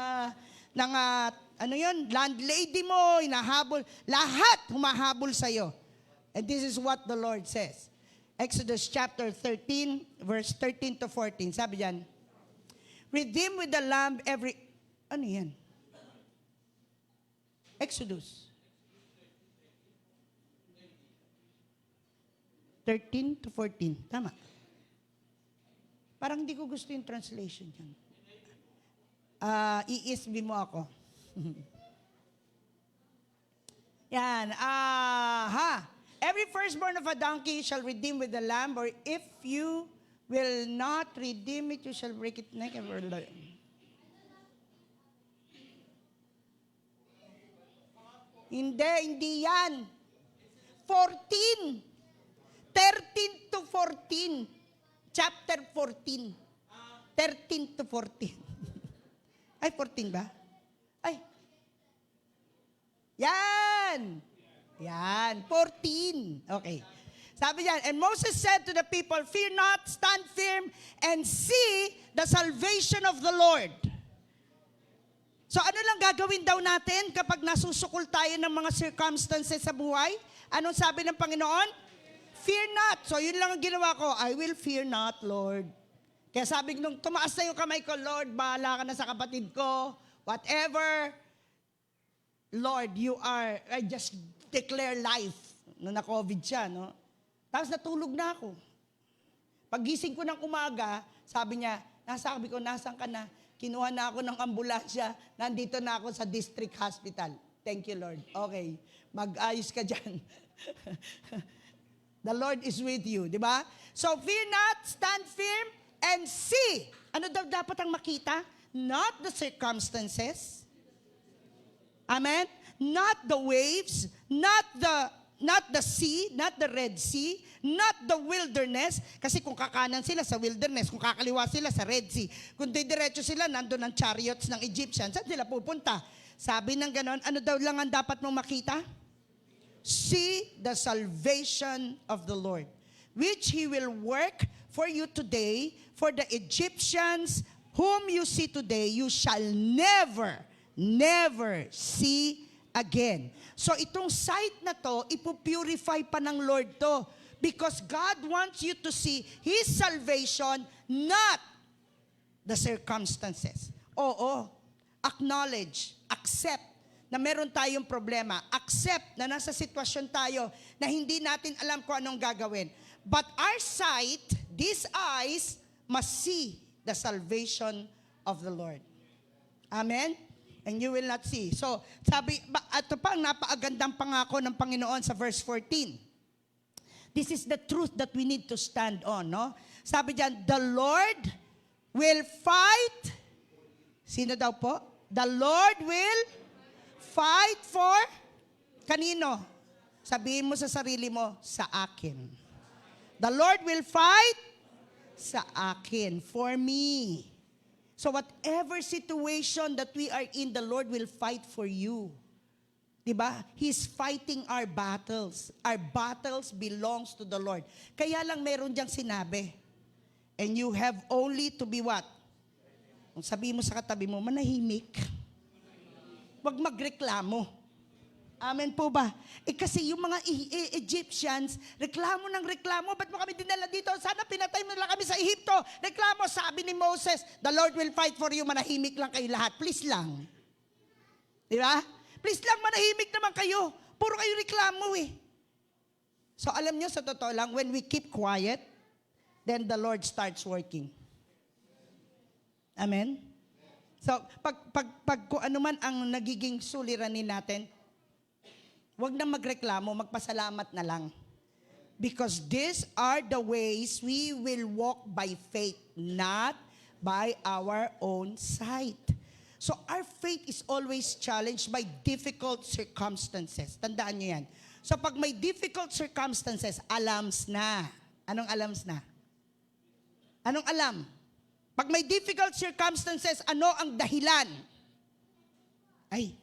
landlady mo, lahat humahabol sa iyo. And this is what the Lord says. Exodus chapter 13, verse 13 to 14. Sabi diyan, redeem with the lamb every, Exodus 13 to 14. Tama. Parang hindi ko gusto yung translation yan. ESV mo ako. Yan. Every firstborn of a donkey shall redeem with the lamb, or if you will not redeem it, you shall break it neck. Hindi yan. 14. 13 to 14. Chapter 14. 13 to 14. Ay, 14 ba? Ay. Yan. 14. Okay. Sabi niyan, and Moses said to the people, fear not, stand firm, and see the salvation of the Lord. So ano lang gagawin daw natin kapag nasusukol tayo ng mga circumstances sa buhay? Anong sabi ng Panginoon? Fear not. So yun lang ang ginawa ko. I will fear not, Lord. Kaya sabi nung tumaas na yung kamay ko, Lord, bahala ka na sa kapatid ko. Whatever. Lord, I just declare life. Nung na-COVID siya, no? Tapos natulog na ako. Pagising ko ng umaga, sabi niya, nasan ka na? Kinuha na ako ng ambulansya. Nandito na ako sa district hospital. Thank you, Lord. Okay, mag-ayos ka dyan. The Lord is with you, di ba? So fear not, stand firm, and see. Ano daw dapat ang makita? Not the circumstances. Amen? Not the waves, not the sea, not the Red Sea, not the wilderness. Kasi kung kakanan sila sa wilderness, kung kakaliwa sila sa Red Sea, kung didiretso sila, nandun ang chariots ng Egyptians, saan sila pupunta? Sabi ng ganon, ano daw lang ang dapat mong makita? See the salvation of the Lord, which He will work for you today. For the Egyptians whom you see today, you shall never see again. So itong sight na to, ipupurify pa ng Lord to. Because God wants you to see His salvation, not the circumstances. Oo, acknowledge, accept na meron tayong problema. Accept na nasa sitwasyon tayo na hindi natin alam kung anong gagawin. But our sight, these eyes, must see the salvation of the Lord. Amen? And you will not see. So, sabi, ito pa ang napaagandang pangako ng Panginoon sa verse 14. This is the truth that we need to stand on, no? Sabi diyan, the Lord will fight. Sino daw po? The Lord will fight for kanino? Sabihin mo sa sarili mo, sa akin. The Lord will fight sa akin, for me. So whatever situation that we are in, the Lord will fight for you. Diba? He's fighting our battles. Our battles belongs to the Lord. Kaya lang meron diyang sinabi. And you have only to be what? Kung sabihin mo sa katabi mo, manahimik. Huwag magreklamo. Amen po ba? Kasi yung mga Egyptians, reklamo ng reklamo, ba't mo kami dinala dito? Sana pinatay mo lang kami sa Ehipto. Reklamo, sabi ni Moses, the Lord will fight for you, manahimik lang kayo lahat. Please lang. Di ba? Please lang, manahimik naman kayo. Puro kayo reklamo eh. So alam nyo, sa totoo lang, when we keep quiet, then the Lord starts working. Amen? So, pag kung ano man ang nagiging suliranin natin, huwag na magreklamo, magpasalamat na lang. Because these are the ways we will walk by faith, not by our own sight. So our faith is always challenged by difficult circumstances. Tandaan niyo yan. So pag may difficult circumstances, alams na. Anong alams na? Anong alam? Pag may difficult circumstances, ano ang dahilan? Ay,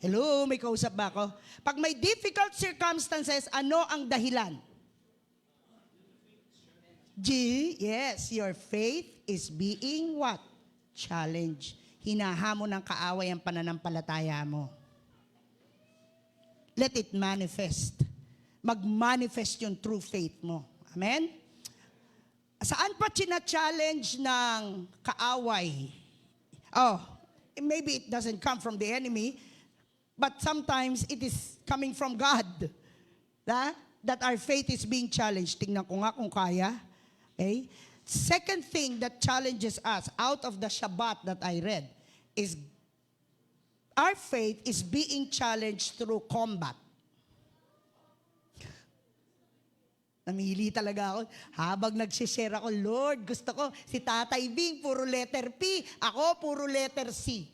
hello, may kausap ba ako? Pag may difficult circumstances, ano ang dahilan? Yes, your faith is being what? Challenged. Hinahamon ng kaaway ang pananampalataya mo. Let it manifest. Mag-manifest yung true faith mo. Amen? Saan pa china-challenge ng kaaway? Oh, maybe it doesn't come from the enemy, but sometimes it is coming from God. That our faith is being challenged. Tingnan ko nga kung kaya. Okay? Second thing that challenges us out of the Shabbat that I read is our faith is being challenged through combat. Namili talaga ako. Habang nagsishare ako, Lord, gusto ko si Tatay Bing, puro letter P. Ako, puro letter C.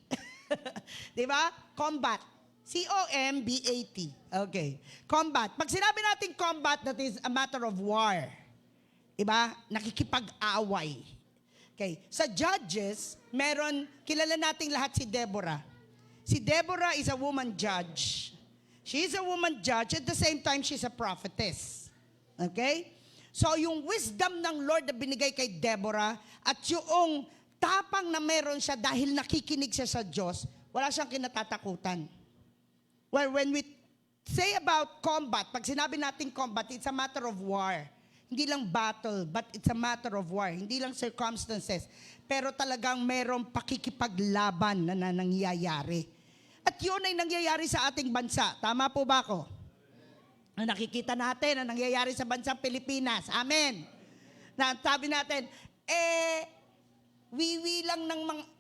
Di ba? Combat. C-O-M-B-A-T. Okay. Combat. Pag sinabi natin combat, that is a matter of war. Diba? Nakikipag-away. Okay. Sa Judges, kilala nating lahat si Deborah. Si Deborah is a woman judge. She is a woman judge, at the same time, she's a prophetess. Okay? So, yung wisdom ng Lord na binigay kay Deborah, at yung tapang na meron siya dahil nakikinig siya sa Diyos, wala siyang kinatatakutan. Well, when we say about combat, pag sinabi natin combat, it's a matter of war. Hindi lang battle, but it's a matter of war. Hindi lang circumstances. Pero talagang merong pakikipaglaban na nangyayari. At yun ay nangyayari sa ating bansa. Tama po ba ako? Na nakikita natin na nangyayari sa bansang Pilipinas. Amen. Na sabi natin, wiwi lang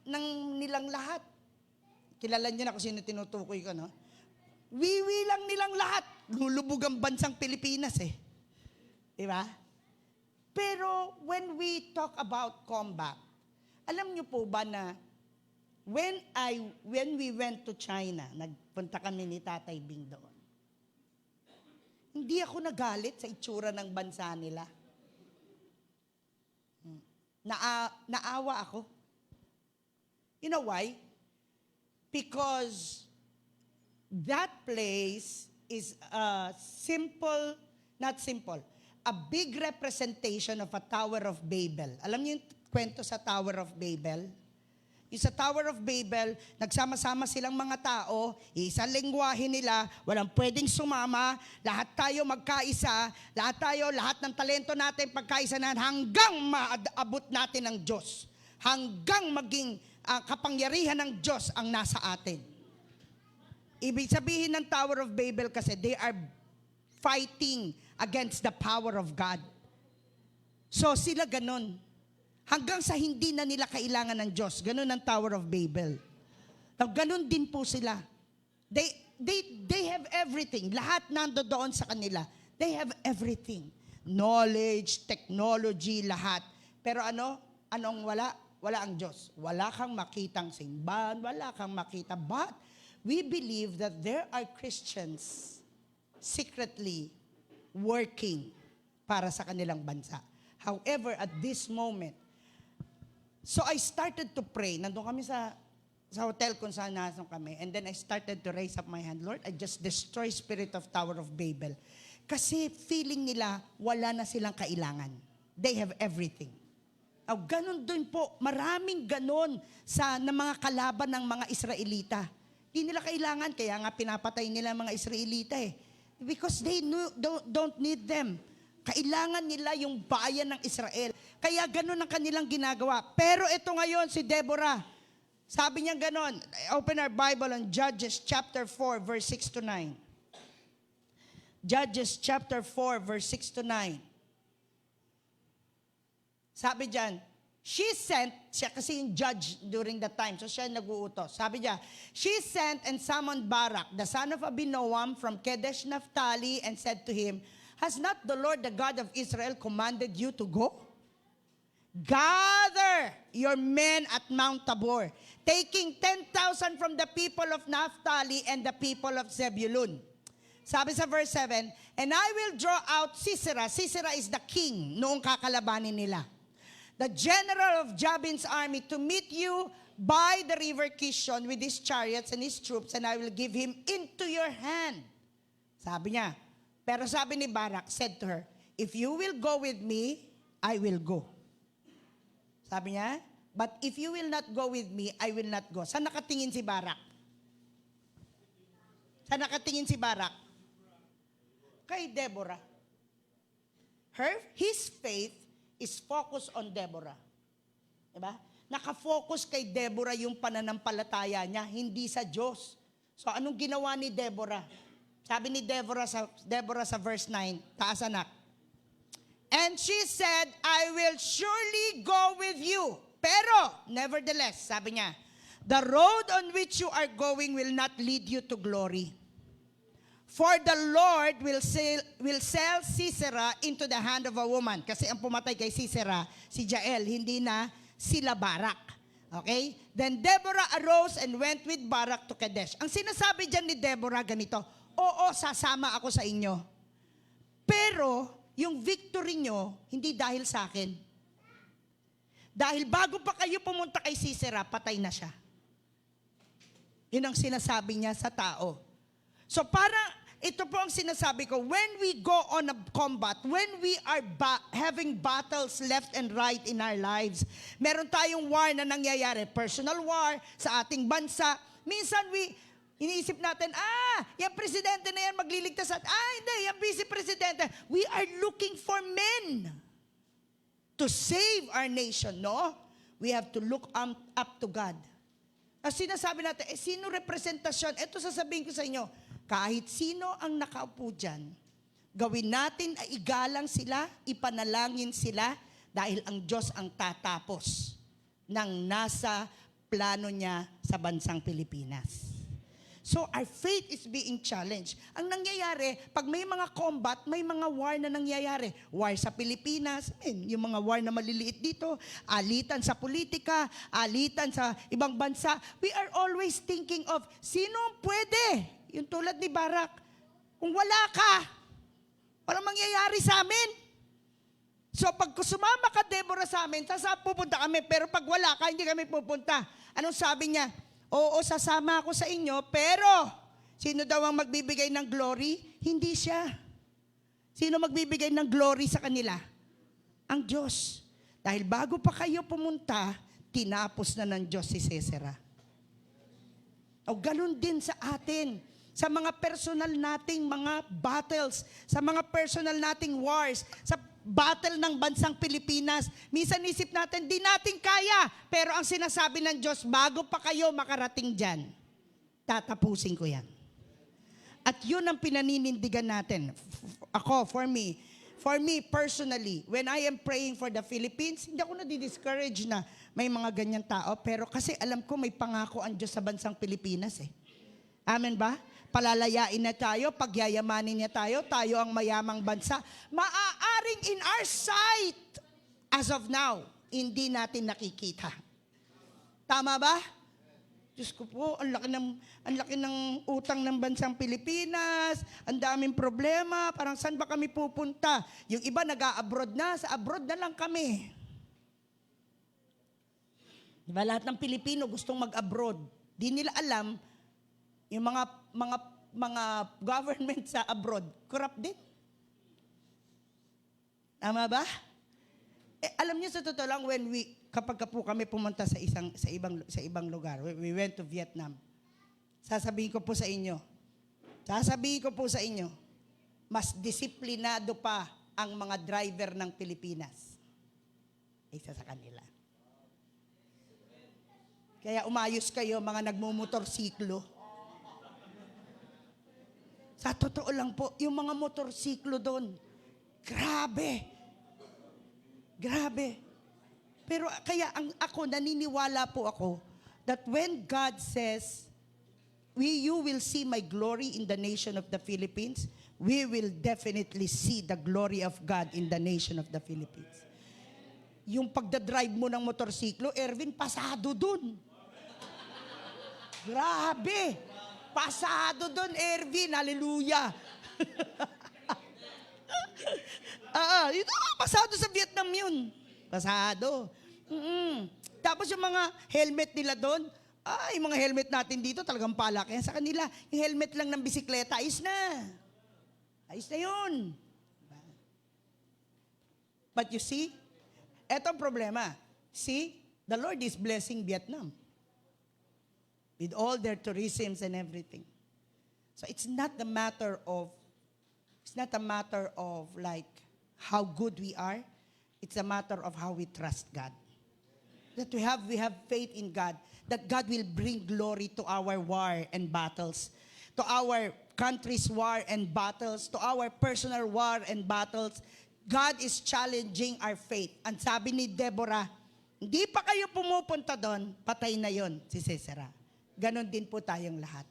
ng nilang lahat. Kilala niyo na kung sino tinutukoy ko, no? Wiwi lang nilang lahat. Lulubog ang bansang Pilipinas eh. Diba? Pero when we talk about combat, alam niyo po ba na when we went to China, nagpunta kami ni Tatay Bing doon, hindi ako nagalit sa itsura ng bansa nila. Naawa ako. You know why? Because that place is a big representation of a Tower of Babel. Alam niyo yung kwento sa Tower of Babel? Yung sa Tower of Babel, nagsama-sama silang mga tao, isang lengguwahe nila, walang pwedeng sumama, lahat tayo magkaisa, lahat ng talento natin pagkaisa na hanggang maabot natin ng Diyos. Hanggang maging kapangyarihan ng Diyos ang nasa atin. Ibig sabihin ng Tower of Babel kasi they are fighting against the power of God. So sila ganun. Hanggang sa hindi na nila kailangan ng Diyos. Ganun ang Tower of Babel. Now, ganun din po sila. They have everything. Lahat nandoon sa kanila. They have everything. Knowledge, technology, lahat. Pero anong wala? Wala ang Diyos. Wala kang makitang simbahan, wala kang makita. But we believe that there are Christians secretly working para sa kanilang bansa. However, at this moment, so I started to pray. Nandun kami sa hotel kung saan nasong kami. And then I started to raise up my hand. Lord, I just destroy spirit of Tower of Babel. Kasi feeling nila, wala na silang kailangan. They have everything. Ganun dun po. Maraming ganun na mga kalaban ng mga Israelita. Di nila kailangan, kaya nga pinapatay nila ang mga Israelita eh. Because they don't need them. Kailangan nila yung bayan ng Israel. Kaya ganun ang kanilang ginagawa. Pero ito ngayon, si Deborah, sabi niya ganon. Open our Bible on Judges chapter 4, verse 6 to 9. Judges chapter 4, verse 6 to 9. Sabi diyan, siya kasi yung judge during that time, so siya nag-uutos. Sabi niya, she sent and summoned Barak, the son of Abinoam from Kedesh Naphtali, and said to him, has not the Lord, the God of Israel, commanded you to go? Gather your men at Mount Tabor, taking 10,000 from the people of Naphtali and the people of Zebulun. Sabi sa verse 7, and I will draw out Sisera. Sisera is the king noong kakalabanin nila. The general of Jabin's army to meet you by the river Kishon with his chariots and his troops, and I will give him into your hand. Sabi niya. Pero sabi ni Barak, said to her, if you will go with me, I will go. Sabi niya, but if you will not go with me, I will not go. Saan nakatingin si Barak? Saan nakatingin si Barak? Kay Deborah. His faith is focused on Deborah. Diba? Nakafocus kay Deborah yung pananampalataya niya, hindi sa Diyos. So anong ginawa ni Deborah? Sabi ni Deborah sa verse 9, taas anak. And she said, I will surely go with you. Pero, nevertheless, sabi niya, the road on which you are going will not lead you to glory. For the Lord will sell Sisera into the hand of a woman. Kasi ang pumatay kay Sisera, si Jael, hindi na sila Barak. Okay? Then Deborah arose and went with Barak to Kadesh. Ang sinasabi dyan ni Deborah ganito, oo, sasama ako sa inyo. Pero, yung victory nyo, hindi dahil sa akin. Dahil bago pa kayo pumunta kay Sisera, patay na siya. Yun ang sinasabi niya sa tao. So ito po ang sinasabi ko, when we go on a combat, when we are having battles left and right in our lives, meron tayong war na nangyayari, personal war sa ating bansa. Minsan iniisip natin, yung presidente na yan magliligtas at, hindi, yung vice presidente. We are looking for men to save our nation, no? We have to look up to God. As sinasabi natin, sino representasyon? Ito sasabihin ko sa inyo, kahit sino ang nakaupo dyan, gawin natin ay igalang sila, ipanalangin sila, dahil ang Diyos ang tatapos ng nasa plano niya sa bansang Pilipinas. So our faith is being challenged. Ang nangyayari, pag may mga combat, may mga war na nangyayari. War sa Pilipinas, yung mga war na maliliit dito, alitan sa politika, alitan sa ibang bansa. We are always thinking of, sino pwede? Yung tulad ni Barak, kung wala ka, walang mangyayari sa amin. So pag sumama ka, Deborah, sa amin, pupunta kami, pero pag wala ka, hindi kami pupunta. Anong sabi niya? Oo, sasama ako sa inyo, pero sino daw ang magbibigay ng glory? Hindi siya. Sino magbibigay ng glory sa kanila? Ang Diyos. Dahil bago pa kayo pumunta, tinapos na ng Diyos si Sisera. O ganun din sa atin. Sa mga personal nating mga battles, sa mga personal nating wars, sa battle ng bansang Pilipinas. Minsan isip natin, di natin kaya. Pero ang sinasabi ng Diyos, bago pa kayo makarating dyan, tatapusin ko yan. At yun ang pinaninindigan natin. For me personally, when I am praying for the Philippines, hindi ako nadi-discourage na may mga ganyan tao. Pero kasi alam ko may pangako ang Diyos sa bansang Pilipinas eh. Amen ba? Palalayain na tayo, pagyayamanin niya tayo ang mayamang bansa. Maaaring in our sight, as of now, hindi natin nakikita. Tama ba? Diyos ko po, ang laki ng utang ng bansang Pilipinas, ang daming problema, parang saan ba kami pupunta? Yung iba nag-a-abroad na, sa abroad na lang kami. Diba lahat ng Pilipino gustong mag-abroad? Di nila alam, yung mga government sa abroad, corrupt din. Tama ba? Alam niyo sa totoo lang, kapag po kami pumunta sa ibang lugar, we went to Vietnam. sasabihin ko po sa inyo, mas disiplinado pa ang mga driver ng Pilipinas isa sa kanila. Kaya umayos kayo, mga nagmumotorsiklo. Sa totoo lang po, yung mga motorsiklo doon, grabe. Grabe. Pero kaya naniniwala po ako that when God says, you will see my glory in the nation of the Philippines, we will definitely see the glory of God in the nation of the Philippines. Yung pagdadrive mo ng motorsiklo, Erwin, pasado dun. Grabe. Pasado dun, Erwin. Hallelujah. Ito, pasado sa Vietnam yun. Pasado. Tapos yung mga helmet nila doon, yung mga helmet natin dito talagang palak. Kaya sa kanila, yung helmet lang ng bisikleta, ayos na. Ayos na yun. But you see, eto ang problema. See, the Lord is blessing Vietnam with all their tourisms and everything. So it's not a matter of like how good we are. It's a matter of how we trust God. That we have faith in God, that God will bring glory to our war and battles, to our country's war and battles, to our personal war and battles. God is challenging our faith. Ang sabi ni Deborah, hindi pa kayo pumupunta doon, patay na yon si Sisera. Ganon din po tayong lahat.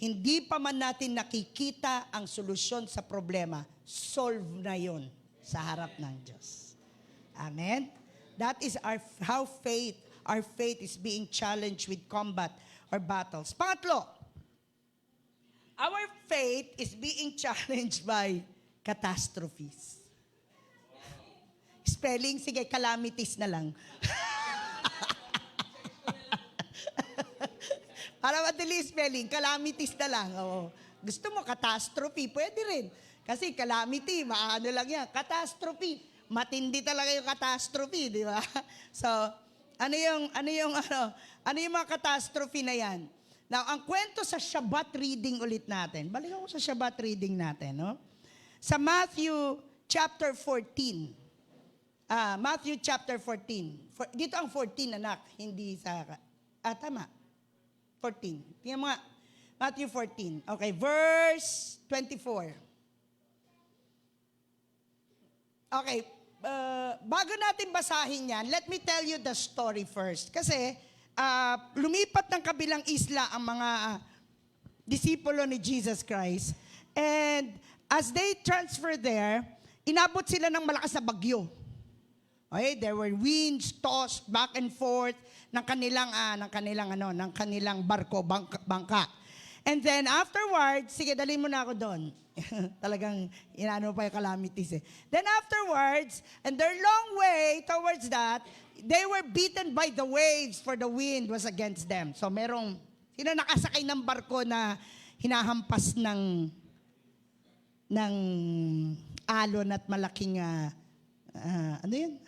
Hindi pa man natin nakikita ang solusyon sa problema, solve na yon sa harap ng Diyos. Amen? That is our faith is being challenged with combat or battles. Pangatlo, our faith is being challenged by catastrophes. Spelling, sige, calamities na lang. Para madali spelling, calamities na lang. Oo. Gusto mo, catastrophe, pwede rin. Kasi calamity, maano lang yan. Catastrophe, matindi talaga yung catastrophe, di ba? So, ano yung mga catastrophe na yan? Now, ang kwento sa Shabbat reading ulit natin. Balik ako sa Shabbat reading natin, no? Sa Matthew chapter 14. Matthew chapter 14. Dito ang 14, anak, hindi sa... tama. 14. Tingnan mo nga. Matthew 14. Okay, verse 24. Okay, bago natin basahin yan, let me tell you the story first. Kasi, lumipat ng kabilang isla ang mga disipulo ni Jesus Christ. And as they transfer there, inabot sila ng malakas na bagyo. Okay, there were winds tossed back and forth ng kanilang barko, bangka. And then afterwards, sige, dalhin mo na ako doon. Talagang inaano pa yung calamities eh. Then afterwards, and their long way towards that, they were beaten by the waves for the wind was against them. So sino nakasakay ng barko na hinahampas ng alon at malaking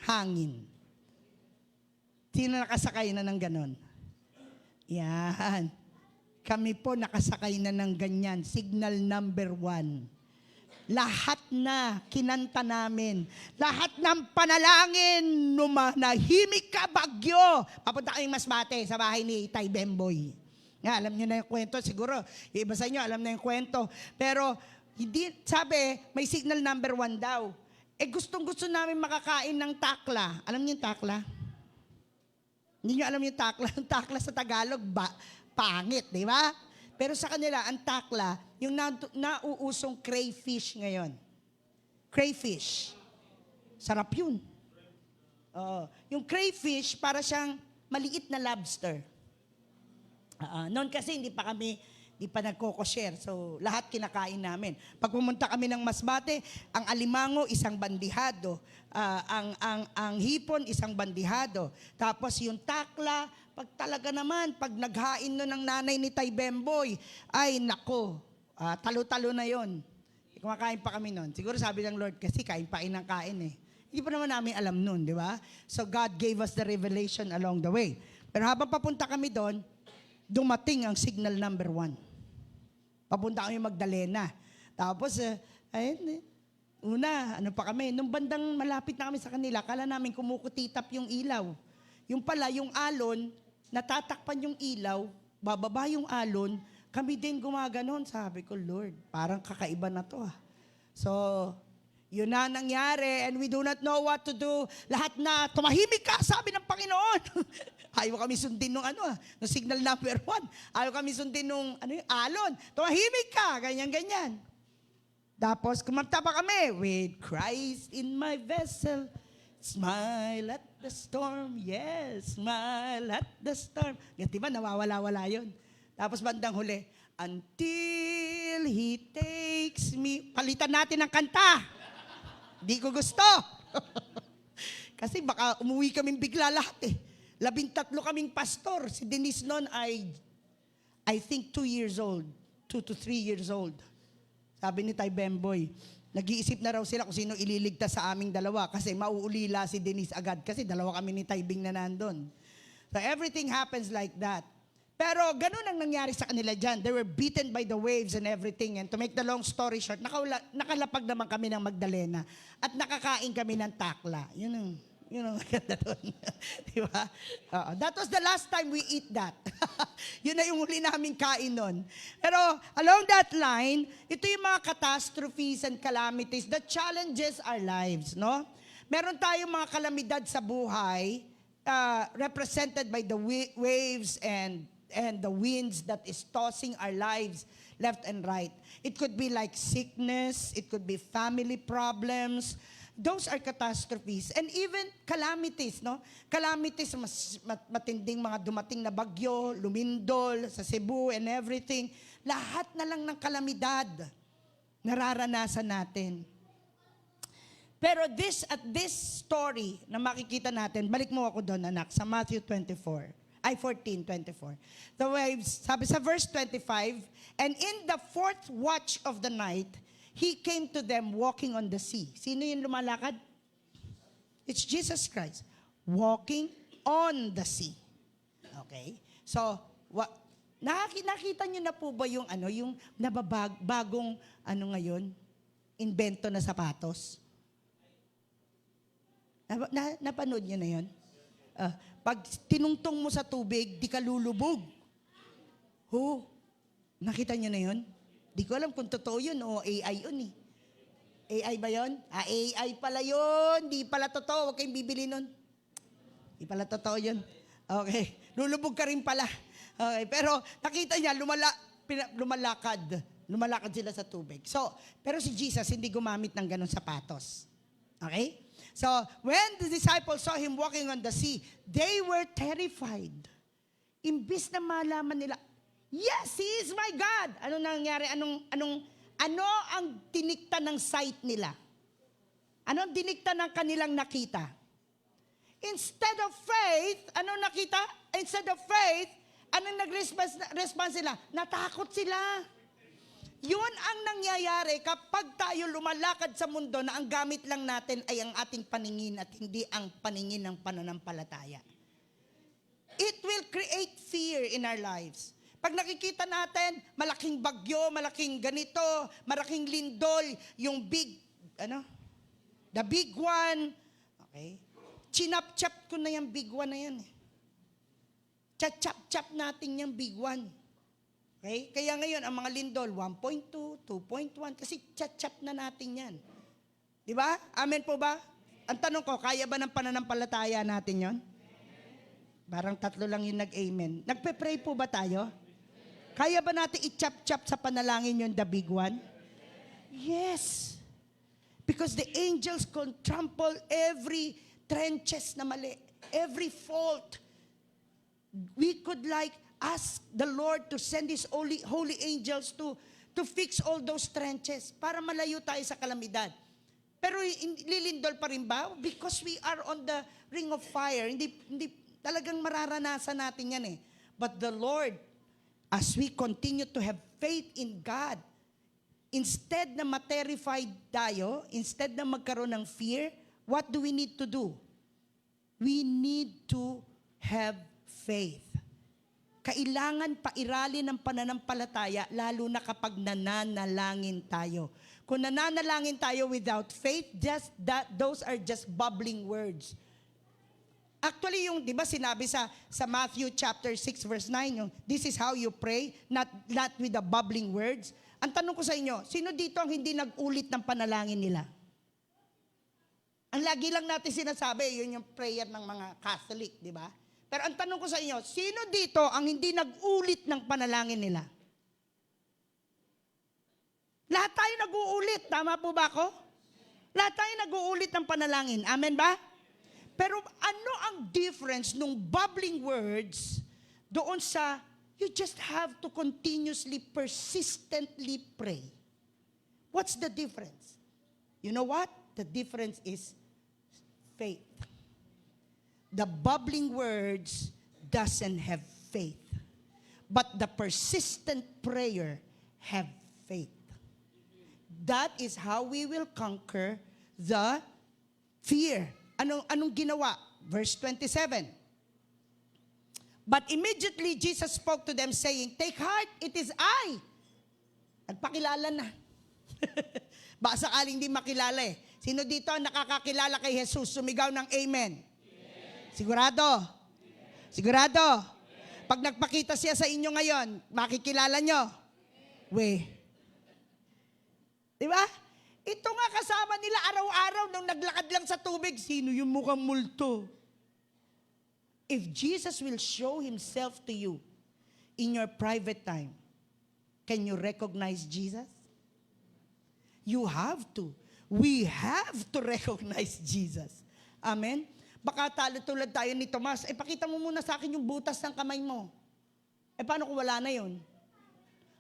hangin. Sino nakasakay na ng ganon? Yan. Kami po nakasakay na ng ganyan. Signal number 1. Lahat na kinanta namin. Lahat ng panalangin, numanahimik ka bagyo. Papunta kaming Masbate sa bahay ni Tay Bemboy. Nga, alam niyo na yung kwento. Siguro, yung iba sa inyo, alam na yung kwento. Pero, hindi, sabi, may signal number 1 daw. Gustong-gusto namin makakain ng takla. Alam niyo yung takla? Hindi niyo alam yung takla. Yung takla sa Tagalog, pangit, di ba? Pero sa kanila, ang takla, yung nauusong crayfish ngayon. Crayfish. Sarap yun. Yung crayfish, para siyang maliit na lobster. Noon kasi hindi pa nagkoko-share. So, lahat kinakain namin. Pag pumunta kami ng Masbate, ang alimango, isang bandihado. Ang hipon, isang bandihado. Tapos yung takla, pag talaga naman, pag naghain nun ng nanay ni Tay Bemboy, ay nako, talo-talo na yon. Kumakain pa kami nun. Siguro sabi ng Lord, kasi kain ng kain eh. Hindi pa naman namin alam nun, di ba? So God gave us the revelation along the way. Pero habang papunta kami doon dumating ang signal number 1. Papunta kami Magdalena. Tapos, ano pa kami, nung bandang malapit na kami sa kanila, kala namin kumukutitap yung ilaw. Yung pala, yung alon, natatakpan yung ilaw, bababa yung alon, kami din gumaganon. Sabi ko, Lord, parang kakaiba na to. So, yun na nangyari, and we do not know what to do. Lahat na, tumahimik ka, sabi ng Panginoon. Ayaw kami sundin nung nung signal number 1. Ayaw kami sundin nung alon. Tumahimik ka, ganyan-ganyan. Tapos, kumanta pa kami, with Christ in my vessel, smile at the storm, yes, smile at the storm. Ganti ba, nawawala-wala yun. Tapos bandang huli, until He takes me. Palitan natin ang kanta. Di ko gusto. Kasi baka umuwi kaming bigla lahat 13 kaming pastor. Si Denise noon ay, I think 2 years old. 2 to 3 years old. Sabi ni Tay Bemboy, nag-iisip na raw sila kung sino ililigtas sa aming dalawa kasi mauulila si Denise agad kasi dalawa kami ni Tay Bing na nandun. So everything happens like that. Pero ganun ang nangyari sa kanila dyan. They were beaten by the waves and everything. And to make the long story short, nakalapag naman kami ng Magdalena at nakakain kami ng takla. Yun ang maganda doon. Diba? That was the last time we eat that. Yun na yung huli naming kain nun. Pero along that line, ito yung mga catastrophes and calamities that challenges our lives. No? Meron tayong mga kalamidad sa buhay represented by the waves and the winds that is tossing our lives left and right. It could be like sickness, it could be family problems. Those are catastrophes. And even calamities, no? Calamities, matinding mga dumating na bagyo, lumindol sa Cebu and everything. Lahat na lang ng kalamidad nararanasan natin. Pero this story na makikita natin, balik mo ako doon, anak, sa Matthew 14:24. The waves, sabi sa verse 25, and in the 4th watch of the night, He came to them walking on the sea. Sino yung lumalakad? It's Jesus Christ. Walking on the sea. Okay? So, nakita niyo na po ba yung yung bagong ngayon? Invento na sapatos? Napanood niyo na yun? Pag tinungtong mo sa tubig, di ka lulubog. Nakita niyo na yun? Di ko alam kung totoo yun o AI yun AI ba yun? AI pala yun. Di pala totoo. Huwag kayong bibili nun. Di pala totoo yun. Okay. Lulubog ka rin pala. Okay. Pero nakita niya, lumalakad. Lumalakad sila sa tubig. So, pero si Jesus hindi gumamit ng ganun sapatos. Okay? So, when the disciples saw Him walking on the sea, they were terrified. Imbis na malaman nila, yes, He is my God. Ano nangyari? Ano ang dinikta ng sight nila? Ano ang dinikta ng kanilang nakita? Instead of faith, ano nakita? Instead of faith, anong nag-response sila? Natakot sila. Yun ang nangyayari kapag tayo lumalakad sa mundo na ang gamit lang natin ay ang ating paningin at hindi ang paningin ng pananampalataya. It will create fear in our lives. Pag nakikita natin, malaking bagyo, malaking ganito, malaking lindol, yung the big one, okay? Chinap-chap ko na yung big one na yan. Chap-chap natin yung big one. Okay? Kaya ngayon, ang mga lindol, 1.2, 2.1, kasi chap-chap na natin yan. Di ba? Amen po ba? Ang tanong ko, kaya ba ng pananampalataya natin yon? Parang 3 lang yung nag-amen. Nagpe-pray po ba tayo? Kaya ba natin i-chap-chap sa panalangin yung the big one? Yes. Because the angels can trample every trenches na mali, every fault. We could ask the Lord to send His holy angels to fix all those trenches para malayo tayo sa kalamidad. Pero lilindol pa rin ba? Because we are on the ring of fire. Hindi talagang mararanasan natin yan But the Lord, as we continue to have faith in God, instead na ma-terrified tayo, instead na magkaroon ng fear, what do we need to do? We need to have faith. kailangan pairalin ng pananampalataya, lalo na kapag nananalangin tayo. Kung nananalangin tayo without faith, those are just bubbling words. Actually, yung, di ba sinabi sa Matthew chapter 6 verse 9, yung, this is how you pray, not with the bubbling words. Ang tanong ko sa inyo, sino dito ang hindi nag-ulit ng panalangin nila? Ang lagi lang natin sinasabi, yun yung prayer ng mga Catholic, di ba? Pero ang tanong ko sa inyo, sino dito ang hindi nag-ulit ng panalangin nila? Lahat tayo nag-uulit. Tama po ba ako? Lahat tayo nag-uulit ng panalangin. Amen ba? Pero ano ang difference nung bubbling words doon sa you just have to continuously, persistently pray? What's the difference? You know what? The difference is faith. The bubbling words doesn't have faith. But the persistent prayer have faith. That is how we will conquer the fear. Anong ginawa? Verse 27. But immediately Jesus spoke to them saying, take heart, it is I. Nagpakilala na. Baka sakaling di makilala eh. Sino dito ang nakakakilala kay Jesus? Sumigaw ng amen. Sigurado? Sigurado? Pag nagpakita siya sa inyo ngayon, makikilala nyo? Di ba? Ito nga kasama nila araw-araw nung naglakad lang sa tubig. Sino yung mukhang multo? If Jesus will show Himself to you in your private time, can you recognize Jesus? You have to. We have to recognize Jesus. Amen? Baka tulad tayo ni Tomas, pakita mo muna sa akin yung butas ng kamay mo. Paano kung wala na yun?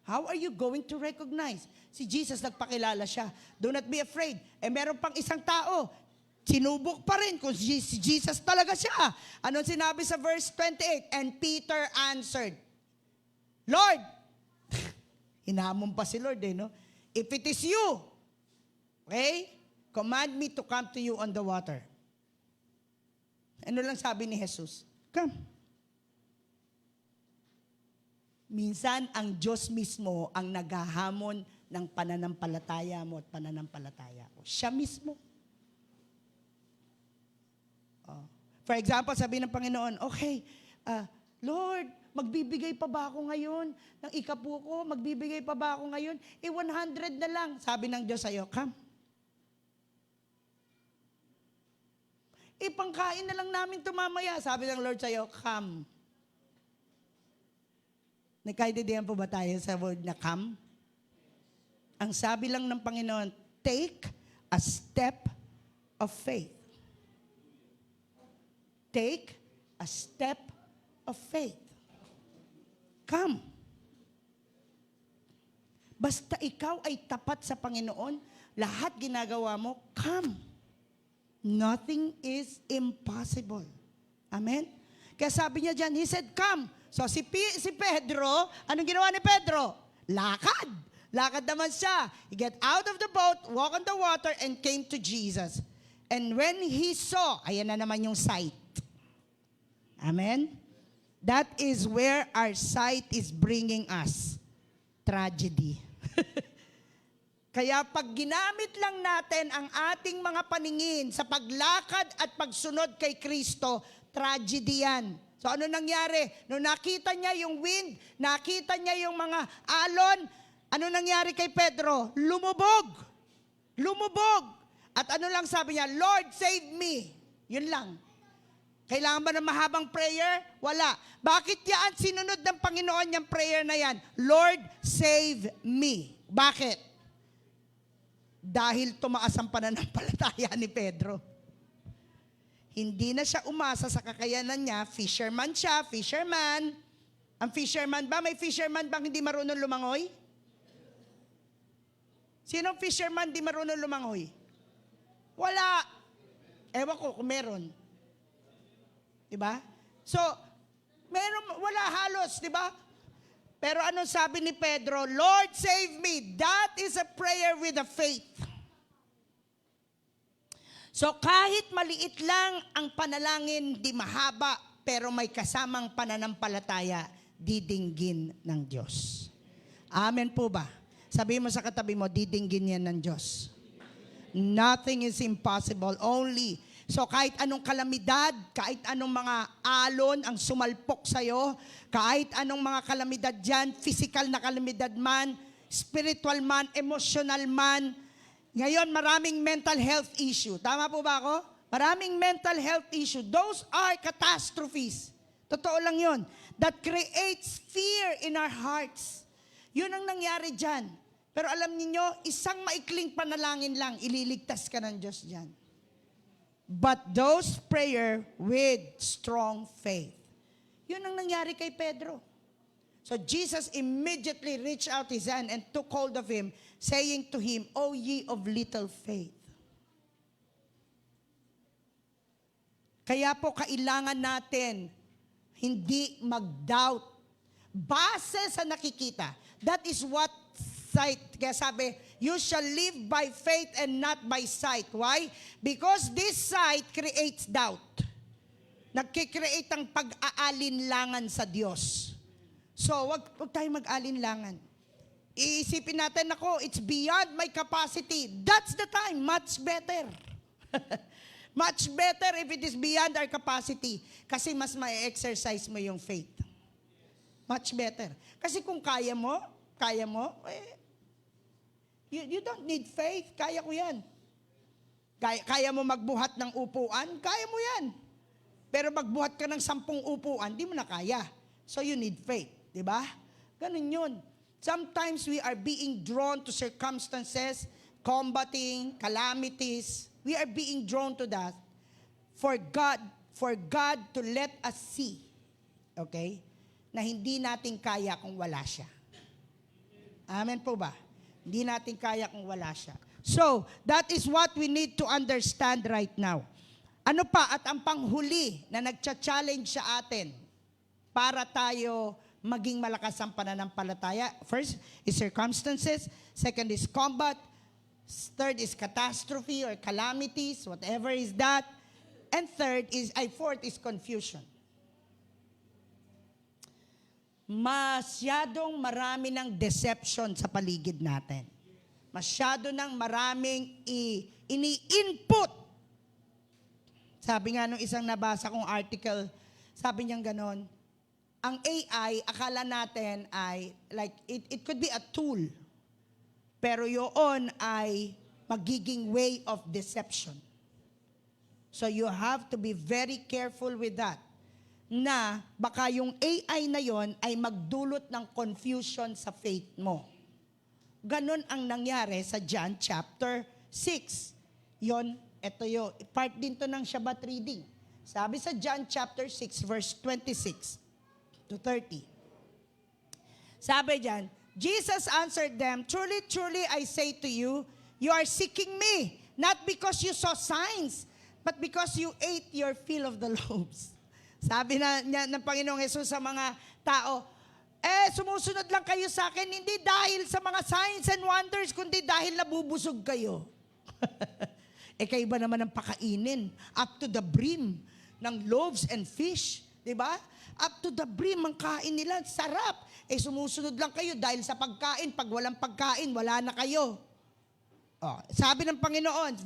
How are you going to recognize? Si Jesus nagpakilala siya. Do not be afraid. Meron pang isang tao, sinubok pa rin kung si Jesus talaga siya. Anong sinabi sa verse 28? And Peter answered, Lord, hinamon pa si Lord no? If it is you, okay, command me to come to you on the water. Ano lang sabi ni Jesus? Come. Minsan, ang Diyos mismo ang naghahamon ng pananampalataya mo at pananampalataya ko. Siya mismo. For example, sabi ng Panginoon, okay, Lord, magbibigay pa ba ako ngayon ng ikapu ko? Magbibigay pa ba ako ngayon? 100 na lang. Sabi ng Diyos sa'yo, come. Pangkain na lang namin tumamaya. Sabi ng Lord sa'yo, come. Nagkaintindihan po ba tayo sa word na come? Ang sabi lang ng Panginoon, take a step of faith. Take a step of faith. Come. Basta ikaw ay tapat sa Panginoon, lahat ginagawa mo, come. Nothing is impossible. Amen? Kaya sabi niya dyan, He said, come. So si Pedro, anong ginawa ni Pedro? Lakad. Lakad naman siya. He get out of the boat, walk on the water, and came to Jesus. And when he saw, ayan na naman yung sight. Amen? That is where our sight is bringing us. Tragedy. Kaya pag ginamit lang natin ang ating mga paningin sa paglakad at pagsunod kay Kristo, tragedy yan. So ano nangyari? Nung nakita niya yung wind, nakita niya yung mga alon, ano nangyari kay Pedro? Lumubog. Lumubog. At ano lang sabi niya? Lord, save me. Yun lang. Kailangan ba ng mahabang prayer? Wala. Bakit yan sinunod ng Panginoon yung prayer na yan? Lord, save me. Bakit? Dahil tumaas ang pananampalataya ni Pedro. Hindi na siya umasa sa kakayanan niya. Fisherman siya, fisherman. Ang fisherman ba? May fisherman bang hindi marunong lumangoy? Sinong fisherman di marunong lumangoy? Wala. Ewan ko kung meron. Diba? So, wala halos, diba? Pero anong sabi ni Pedro? Lord, save me. That is a prayer with a faith. So kahit maliit lang ang panalangin, di mahaba, pero may kasamang pananampalataya, didinggin ng Diyos. Amen po ba? Sabihin mo sa katabi mo, didinggin yan ng Diyos. Nothing is impossible, only. So kahit anong kalamidad, kahit anong mga alon ang sumalpok sa'yo, kahit anong mga kalamidad dyan, physical na kalamidad man, spiritual man, emotional man, ngayon maraming mental health issue. Tama po ba ako? Maraming mental health issue. Those are catastrophes. Totoo lang yun. That creates fear in our hearts. Yun ang nangyari dyan. Pero alam niyo, isang maikling panalangin lang, ililigtas ka ng Diyos dyan. But those prayer with strong faith. Yun ang nangyari kay Pedro. So Jesus immediately reached out his hand and took hold of him, saying to him, O ye of little faith. Kaya po kailangan natin hindi mag-doubt. Base sa nakikita. That is what sight. Kaya sabi, you shall live by faith and not by sight. Why? Because this sight creates doubt. Nagkikreate ang pag-aalinlangan sa Diyos. So, wag tayo mag-alinlangan. Iisipin natin, ako, it's beyond my capacity. That's the time. Much better. Much better if it is beyond our capacity. Kasi mas ma-exercise mo yung faith. Much better. Kasi kung kaya mo, you don't need faith. Kaya ko yan. Kaya mo magbuhat ng upuan, kaya mo yan. Pero magbuhat ka ng 10 upuan, di mo na kaya. So you need faith. Di ba? Ganun yun. Sometimes we are being drawn to circumstances, combating, calamities. We are being drawn to that for God to let us see, okay, na hindi natin kaya kung wala siya. Amen po ba? Hindi natin kaya kung wala siya. So, that is what we need to understand right now. Ano pa? At ang panghuli na nagcha-challenge sa atin para tayo maging malakas ang pananampalataya. First is circumstances. Second is combat. Third is catastrophe or calamities, whatever is that. And fourth is confusion. Masyadong marami ng deception sa paligid natin. Masyado ng maraming ini-input. Sabi nga nung isang nabasa kong article, sabi niyang ganon, ang AI, akala natin ay, like, it could be a tool. Pero yun ay magiging way of deception. So you have to be very careful with that. Na baka yung AI na yon ay magdulot ng confusion sa faith mo. Ganon ang nangyari sa John chapter 6. Ito yun. Part din to ng Shabbat reading. Sabi sa John chapter 6 verse 26 to 30. Sabi dyan, Jesus answered them, Truly, truly, I say to you, you are seeking me, not because you saw signs, but because you ate your fill of the loaves. Sabi ng Panginoong Hesus sa mga tao, sumusunod lang kayo sa akin, hindi dahil sa mga signs and wonders, kundi dahil nabubusog kayo. Kayo ba naman ang pakainin? Up to the brim ng loaves and fish. Diba? Up to the brim ang kain nila. Sarap. Sumusunod lang kayo dahil sa pagkain. Pag walang pagkain, wala na kayo. Sabi ng Panginoon,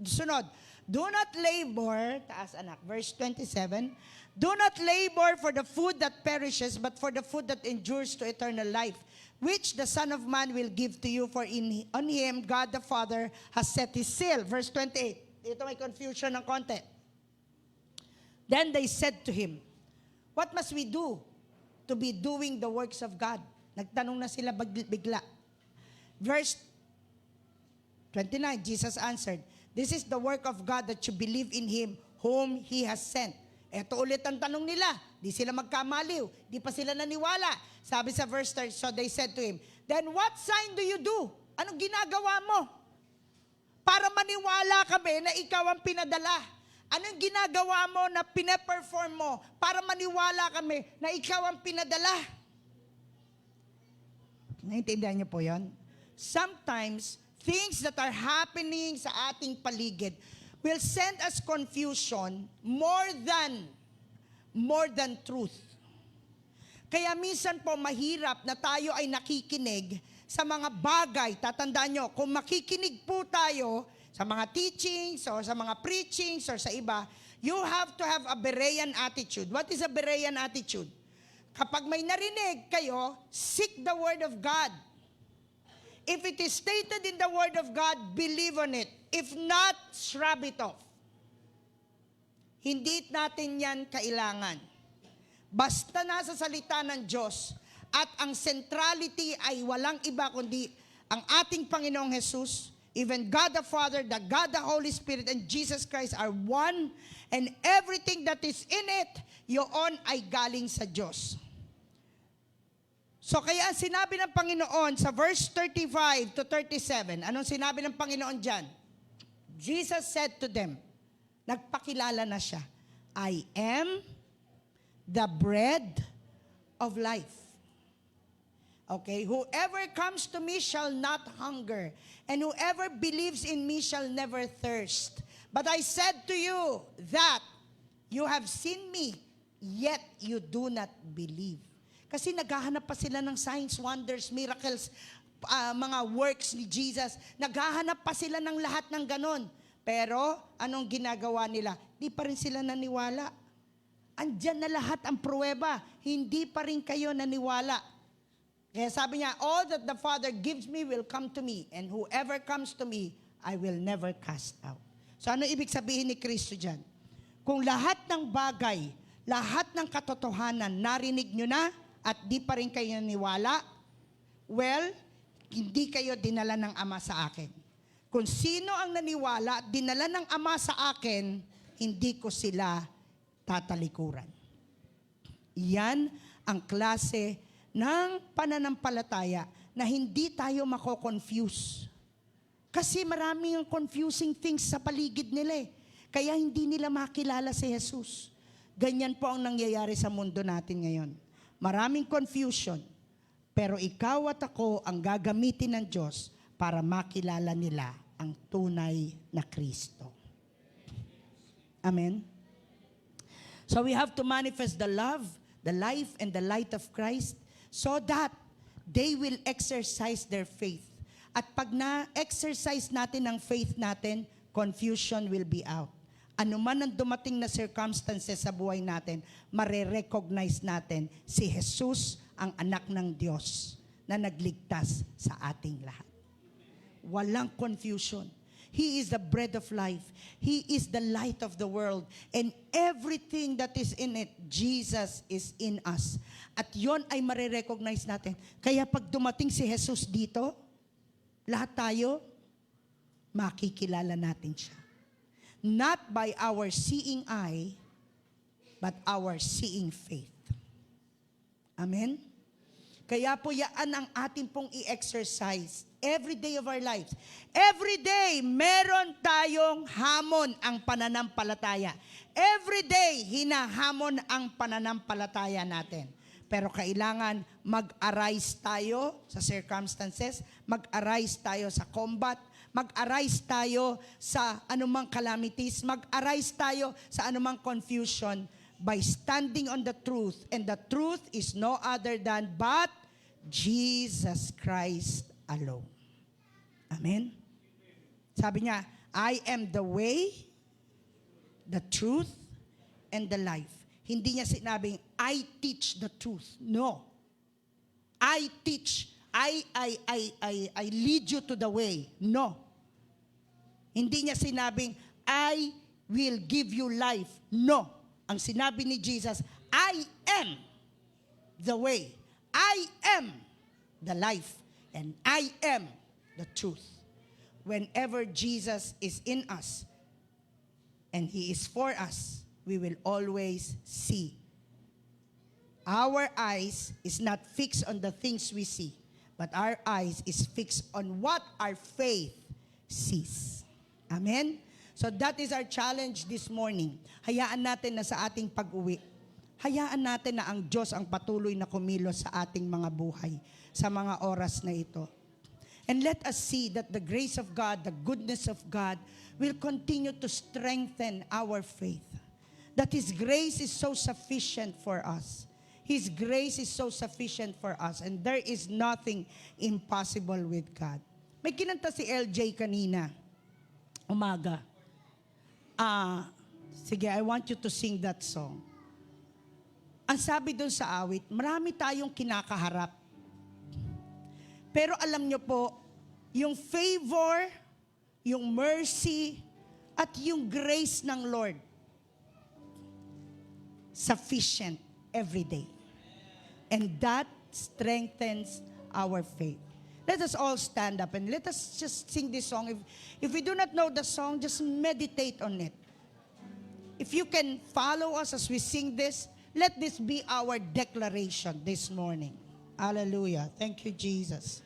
sunod, do not labor, taas anak, verse 27, do not labor for the food that perishes, but for the food that endures to eternal life, which the Son of Man will give to you, for on Him, God the Father has set His seal. Verse 28, dito may confusion ng konti. Then they said to Him, what must we do to be doing the works of God? Nagtanong na sila bigla. Verse 29, Jesus answered, this is the work of God, that you believe in Him whom He has sent. Ito ulit ang tanong nila. Di sila magkamaliw. Di pa sila naniwala. Sabi sa verse 30, so they said to Him, then what sign do you do? Anong ginagawa mo? Para maniwala kami na ikaw ang pinadala. Anong ginagawa mo na pinaperform mo para maniwala kami na ikaw ang pinadala? Naintindihan niyo po yon? Sometimes, things that are happening sa ating paligid will send us confusion more than truth. Kaya minsan po mahirap na tayo ay nakikinig sa mga bagay. Tatandaan nyo, kung makikinig po tayo sa mga teachings or sa mga preachings or sa iba, you have to have a Berean attitude. What is a Berean attitude? Kapag may narinig kayo, seek the Word of God. If it is stated in the Word of God, believe on it. If not, shrub it off. Hindi natin yan kailangan. Basta nasa salita ng Diyos at ang centrality ay walang iba kundi ang ating Panginoong Jesus, even God the Father, the God the Holy Spirit, and Jesus Christ are one, and everything that is in it, yun ay galing sa Diyos. So kaya sinabi ng Panginoon sa verse 35 to 37, anong sinabi ng Panginoon dyan? Jesus said to them, nagpakilala na siya, I am the bread of life. Okay, whoever comes to me shall not hunger, and whoever believes in me shall never thirst. But I said to you that you have seen me, yet you do not believe. Kasi naghahanap pa sila ng signs, wonders, miracles, mga works ni Jesus. Naghahanap pa sila ng lahat ng ganon. Pero anong ginagawa nila? Di pa rin sila naniwala. Andyan na lahat ang pruweba. Hindi pa rin kayo naniwala. Kaya sabi niya, all that the Father gives me will come to me, and whoever comes to me, I will never cast out. So ano ibig sabihin ni Kristo dyan? Kung lahat ng bagay, lahat ng katotohanan, narinig nyo na, at di pa rin kayo naniwala, well, hindi kayo dinala ng Ama sa akin. Kung sino ang naniwala, dinala ng Ama sa akin, hindi ko sila tatalikuran. Yan ang klase ng pananampalataya na hindi tayo mako-confuse. Kasi maraming confusing things sa paligid nila eh. Kaya hindi nila makilala si Jesus. Ganyan po ang nangyayari sa mundo natin ngayon. Maraming confusion, pero ikaw at ako ang gagamitin ng Diyos para makilala nila ang tunay na Kristo. Amen? So we have to manifest the love, the life, and the light of Christ so that they will exercise their faith. At pag na-exercise natin ang faith natin, confusion will be out. Ano man ang dumating na circumstances sa buhay natin, mare-recognize natin si Jesus ang anak ng Diyos na nagligtas sa ating lahat. Walang confusion. He is the bread of life. He is the light of the world. And everything that is in it, Jesus is in us. At yon ay mare-recognize natin. Kaya pag dumating si Jesus dito, lahat tayo, makikilala natin siya. Not by our seeing eye, but our seeing faith. Amen? Kaya po yan ang atin pong i-exercise every day of our lives. Every day, meron tayong hamon ang pananampalataya. Every day, hinahamon ang pananampalataya natin. Pero kailangan mag-arise tayo sa circumstances, mag-arise tayo sa combat, mag-arise tayo sa anumang calamities, mag-arise tayo sa anumang confusion by standing on the truth. And the truth is no other than but Jesus Christ alone. Amen? Sabi niya, I am the way, the truth, and the life. Hindi niya sinabing, I teach the truth. No. I teach. I lead you to the way. No. Hindi niya sinabing, I will give you life. No. Ang sinabi ni Jesus, I am the way. I am the life. And I am the truth. Whenever Jesus is in us and He is for us, we will always see. Our eyes is not fixed on the things we see, but our eyes is fixed on what our faith sees. Amen? So that is our challenge this morning. Hayaan natin na sa ating pag-uwi, hayaan natin na ang Diyos ang patuloy na kumilos sa ating mga buhay, sa mga oras na ito. And let us see that the grace of God, the goodness of God, will continue to strengthen our faith. That His grace is so sufficient for us. His grace is so sufficient for us and there is nothing impossible with God. May kinanta si LJ kanina, umaga. Sige, I want you to sing that song. Ang sabi doon sa awit, marami tayong kinakaharap. Pero alam nyo po, yung favor, yung mercy, at yung grace ng Lord, sufficient every day. And that strengthens our faith. Let us all stand up and let us just sing this song. If we do not know the song, just meditate on it. If you can follow us as we sing this, let this be our declaration this morning. Hallelujah. Thank you, Jesus.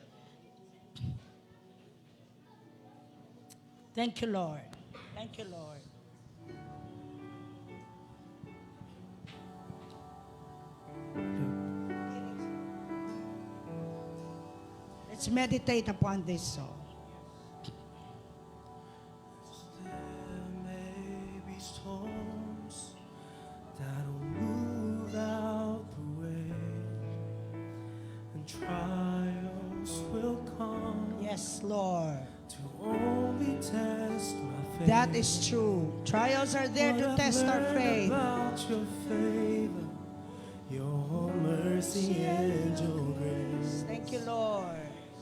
Thank you, Lord. Thank you, Lord. Let's meditate upon this song.
There may be storms that'll move out the way, and trials will come
Yes, Lord.
to only test my faith.
That is true. Trials are there to
What I've
test our
learned
faith.
about your favor, your mercy and your grace,
Thank you, Lord.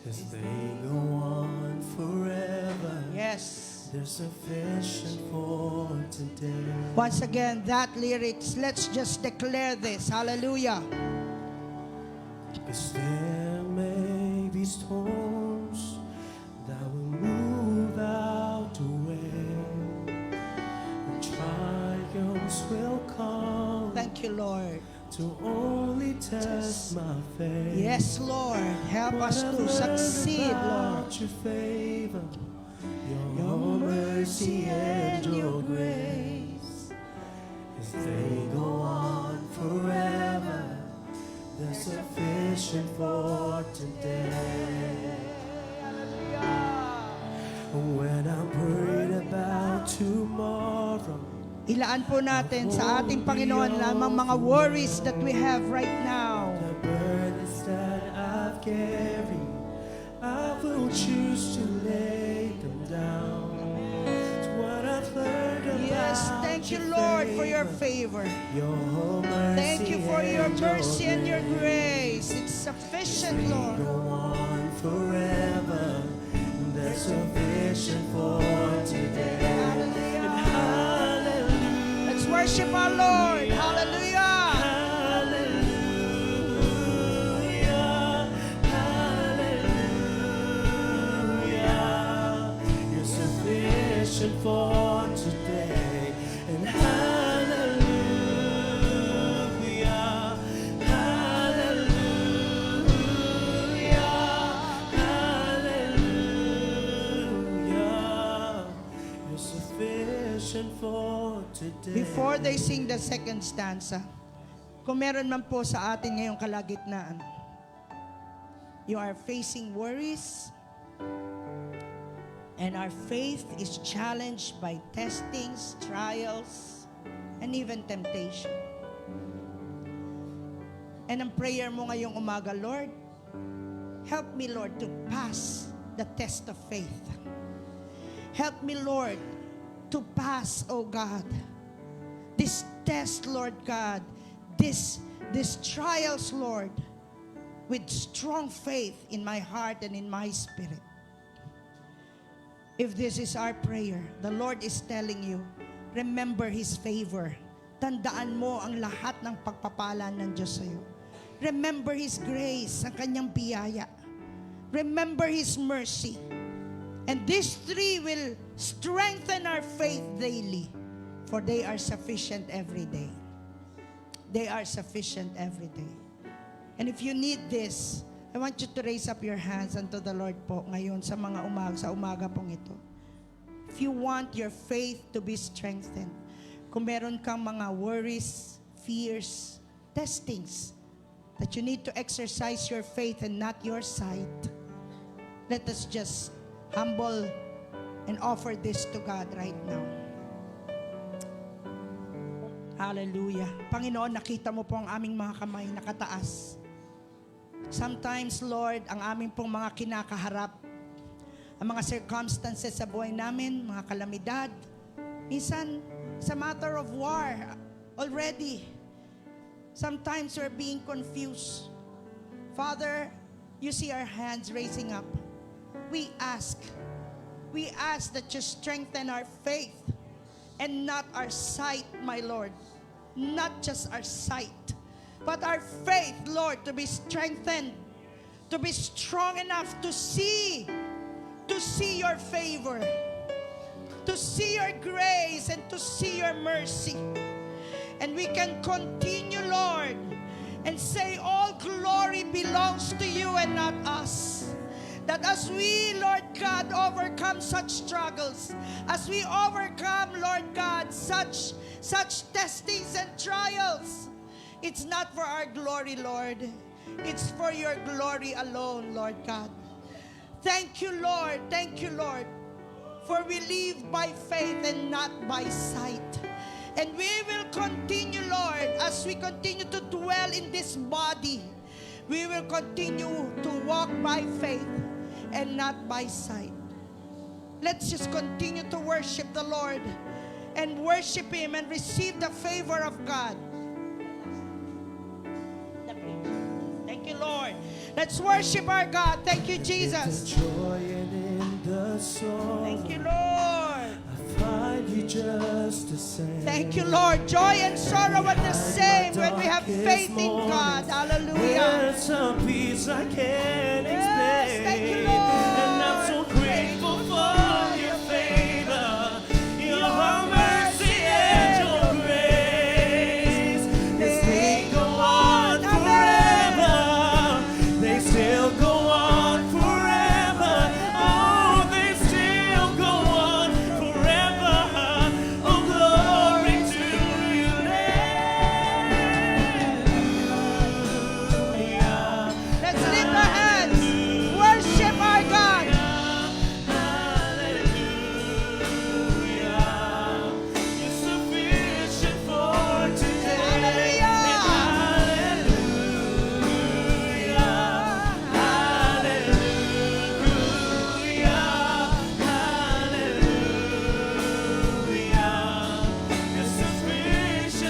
as they go on forever.
Yes.
They're sufficient for today.
Once again, that lyrics, let's just declare this. Hallelujah.
Because there may be storms that will move out the way, and trials will come
Thank you, Lord.
to only test my faith.
Yes, Lord. Help us to succeed, Lord.
Your favor, your mercy and your grace, as they go on forever, they're sufficient for today. When I'm worried about tomorrow,
Ilaan po natin sa ating Panginoon lamang mga worries that we have right now.
the burdens that I've carried, I will choose to lay them down. It's what I've learned about
Yes, thank you,
your
Lord, for your
favor,
favor.
your mercy
Thank you for your
and
mercy and your
grace.
grace. It's sufficient,
They
Lord.
go on forever, they're sufficient for today.
Hallelujah.
Hallelujah.
Let's worship our Lord. Hallelujah.
Hallelujah, hallelujah. You're sufficient for today. And hallelujah, hallelujah, hallelujah. You're sufficient for today.
Before they sing the second stanza, kung meron man po sa atin ngayong kalagitnaan, you are facing worries, and our faith is challenged by testings, trials, and even temptation. And ang prayer mo ngayong umaga, Lord, help me, Lord, to pass the test of faith. Help me, Lord, to pass, oh God, this test, Lord God, this trials, Lord, with strong faith in my heart and in my spirit. If this is our prayer, the Lord is telling you, remember His favor. Tandaan mo ang lahat ng pagpapala ng Diyos sa'yo. Remember His grace, ang kanyang biyaya. Remember His mercy. And these three will strengthen our faith daily, for they are sufficient every day. They are sufficient every day. And if you need this, I want you to raise up your hands unto the Lord po ngayon sa umaga pong ito. If you want your faith to be strengthened, kung meron kang mga worries, fears, testings, that you need to exercise your faith and not your sight, let us just humble and offer this to God right now. Hallelujah. Panginoon, nakita mo po ang aming mga kamay nakataas. Sometimes, Lord, ang aming pong mga kinakaharap, ang mga circumstances sa buhay namin, mga kalamidad, minsan, it's a matter of war already. Sometimes we're being confused. Father, you see our hands raising up. We ask that you strengthen our faith and not our sight, my Lord. Not just our sight, but our faith, Lord, to be strengthened, to be strong enough to see your favor, to see your grace, and to see your mercy. And we can continue, Lord, and say all glory belongs to you and not us. That as we, Lord God, overcome such struggles, as we overcome, Lord God, such testings and trials, it's not for our glory, Lord. It's for your glory alone, Lord God. Thank you, Lord. Thank you, Lord. For we live by faith and not by sight. And we will continue, Lord, as we continue to dwell in this body, we will continue to walk by faith and not by sight. Let's just continue to worship the Lord and worship Him and receive the favor of God. Thank you, Lord. Let's worship our God. Thank you, Jesus.
Joy in the soul.
Thank you, Lord.
I find you just the same.
Thank you, Lord. Joy and sorrow are the same when we have faith in God. Hallelujah.
There's some peace I can't
Yes,
explain.
thank you, Lord.
And I'm so grateful for your favor, your mercy and your grace. They go on forever. They still go on forever. Oh, they still go on forever. Oh, glory to your name.
Let's lift our hands. Worship our God.
You're sufficient for today.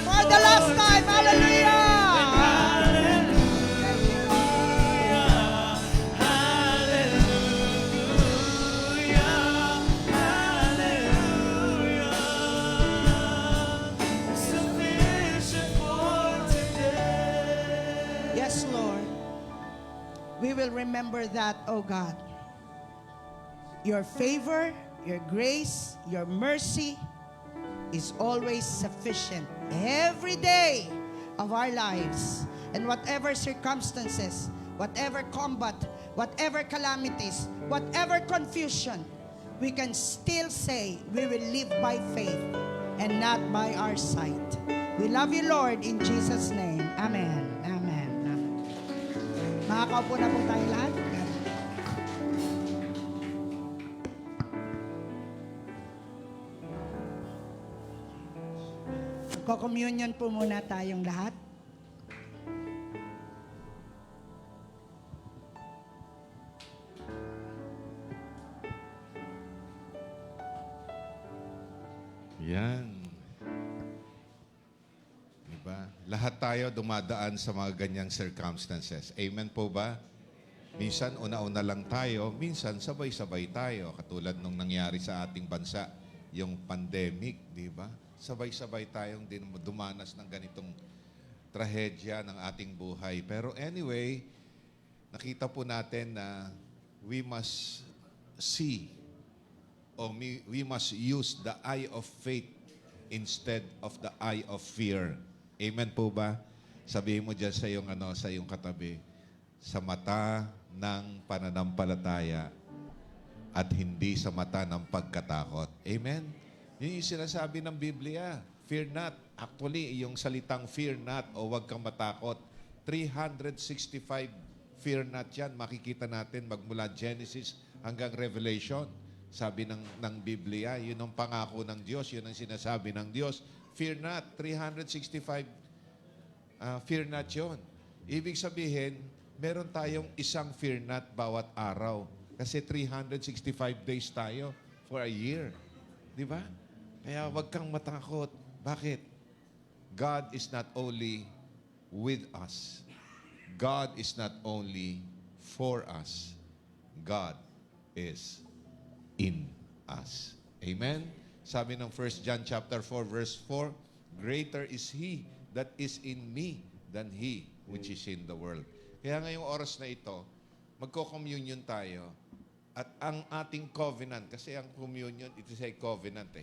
For the last time. Hallelujah. Yes, Lord. We will remember that, oh God. Your favor, your grace, your mercy is always sufficient every day of our lives. And whatever circumstances, whatever combat, whatever calamities, whatever confusion, we can still say we will live by faith and not by our sight. We love you, Lord, in Jesus' name. Amen. Amen. Amen. Makakaupo na po tayo lahat. Ko-communion po muna tayong lahat.
Yan. Diba? Lahat tayo dumadaan sa mga ganyang circumstances. Amen po ba? Minsan, una-una lang tayo. Minsan, sabay-sabay tayo. Katulad nung nangyari sa ating bansa, yung pandemic, di ba? Sabay-sabay tayong dumanas ng ganitong trahedya ng ating buhay. Pero anyway, nakita po natin na we must see or we must use the eye of faith instead of the eye of fear. Amen po ba? Sabihin mo dyan sa iyong katabi, sa mata ng pananampalataya at hindi sa mata ng pagkatakot. Amen? Yun yung sinasabi ng Biblia. Fear not. Actually, yung salitang fear not o huwag kang matakot, 365 fear not yan. Makikita natin magmula Genesis hanggang Revelation. Sabi ng Biblia, yun ang pangako ng Diyos, yun ang sinasabi ng Diyos. Fear not. 365 fear not yun. Ibig sabihin, meron tayong isang fear not bawat araw. Kasi 365 days tayo for a year. Di ba? Kaya wag kang matakot. Bakit? God is not only with us. God is not only for us. God is in us. Amen? Sabi ng 1 John chapter 4 verse 4, greater is He that is in me than he which is in the world. Kaya ngayong oras na ito, magko-communion tayo at ang ating covenant, kasi ang communion, ito say covenant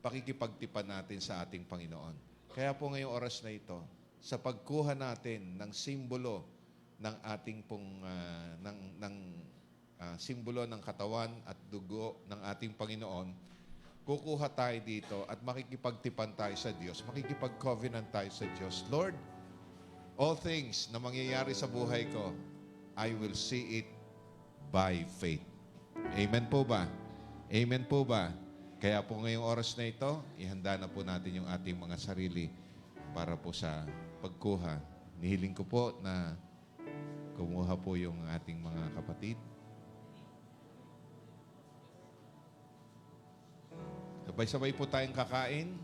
pakikipagtipan natin sa ating Panginoon. Kaya po ngayong oras na ito, sa pagkuha natin ng simbolo ng ating simbolo ng katawan at dugo ng ating Panginoon, kukuha tayo dito at makikipagtipan tayo sa Diyos, makikipag-covenant tayo sa Diyos. Lord, all things na mangyayari sa buhay ko, I will see it by faith. Amen po ba? Amen po ba? Kaya po ngayong oras na ito, ihanda na po natin yung ating mga sarili para po sa pagkuha. Nihiling ko po na kumuha po yung ating mga kapatid. Sabay-sabay po tayong kakain.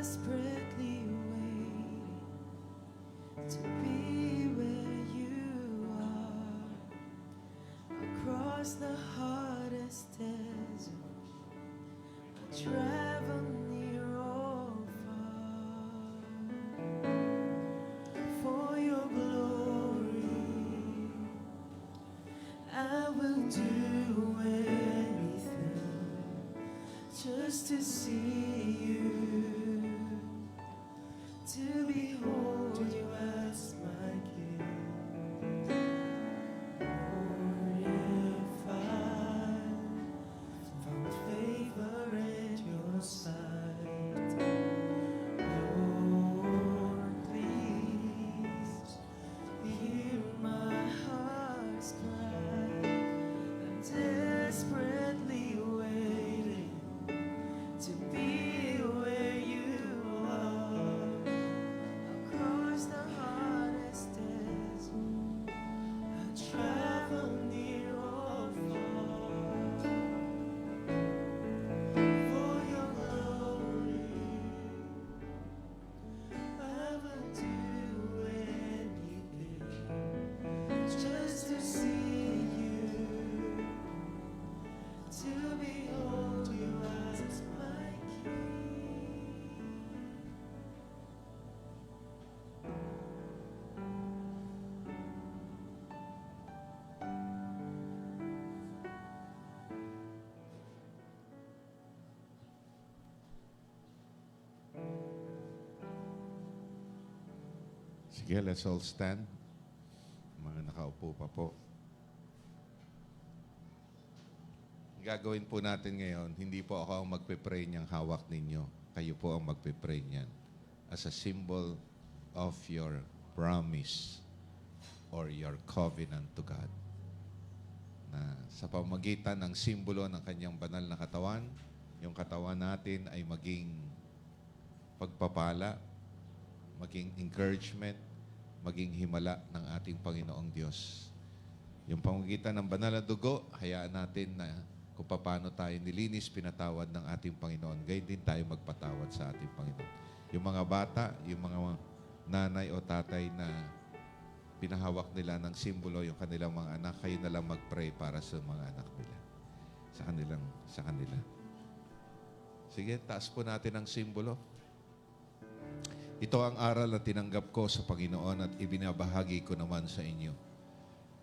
Desperately waiting to be where you are, across the hardest desert, I travel near or far, for your glory, I will do anything just to see you. To behold you as my King. Lord, if I found favor in your sight, Lord, please hear my heart's cry. I'm desperately waiting to be where you are. Across the hardest desert, I travel near or far, for your glory. I will do anything just to see you, to behold you as my King.
Sige, let's all stand. Mga nakaupo pa po. Ang gagawin po natin ngayon, hindi po ako ang magpe-pray niyang hawak ninyo. Kayo po ang magpe-pray niyan. As a symbol of your promise or your covenant to God. Na sa pamagitan ng simbolo ng kanyang banal na katawan, yung katawan natin ay maging pagpapala, maging encouragement, maging himala ng ating Panginoong Diyos. Yung pamagitan ng banal na dugo, hayaan natin na kung paano tayo nilinis, pinatawad ng ating Panginoon. Gayon din tayo magpatawad sa ating Panginoon. Yung mga bata, yung mga nanay o tatay na pinahawak nila ng simbolo, yung kanilang mga anak, kayo na lang mag-pray para sa mga anak nila. Sa kanila. Sige, taas po natin ang simbolo. Ito ang aral na tinanggap ko sa Panginoon at ibinabahagi ko naman sa inyo.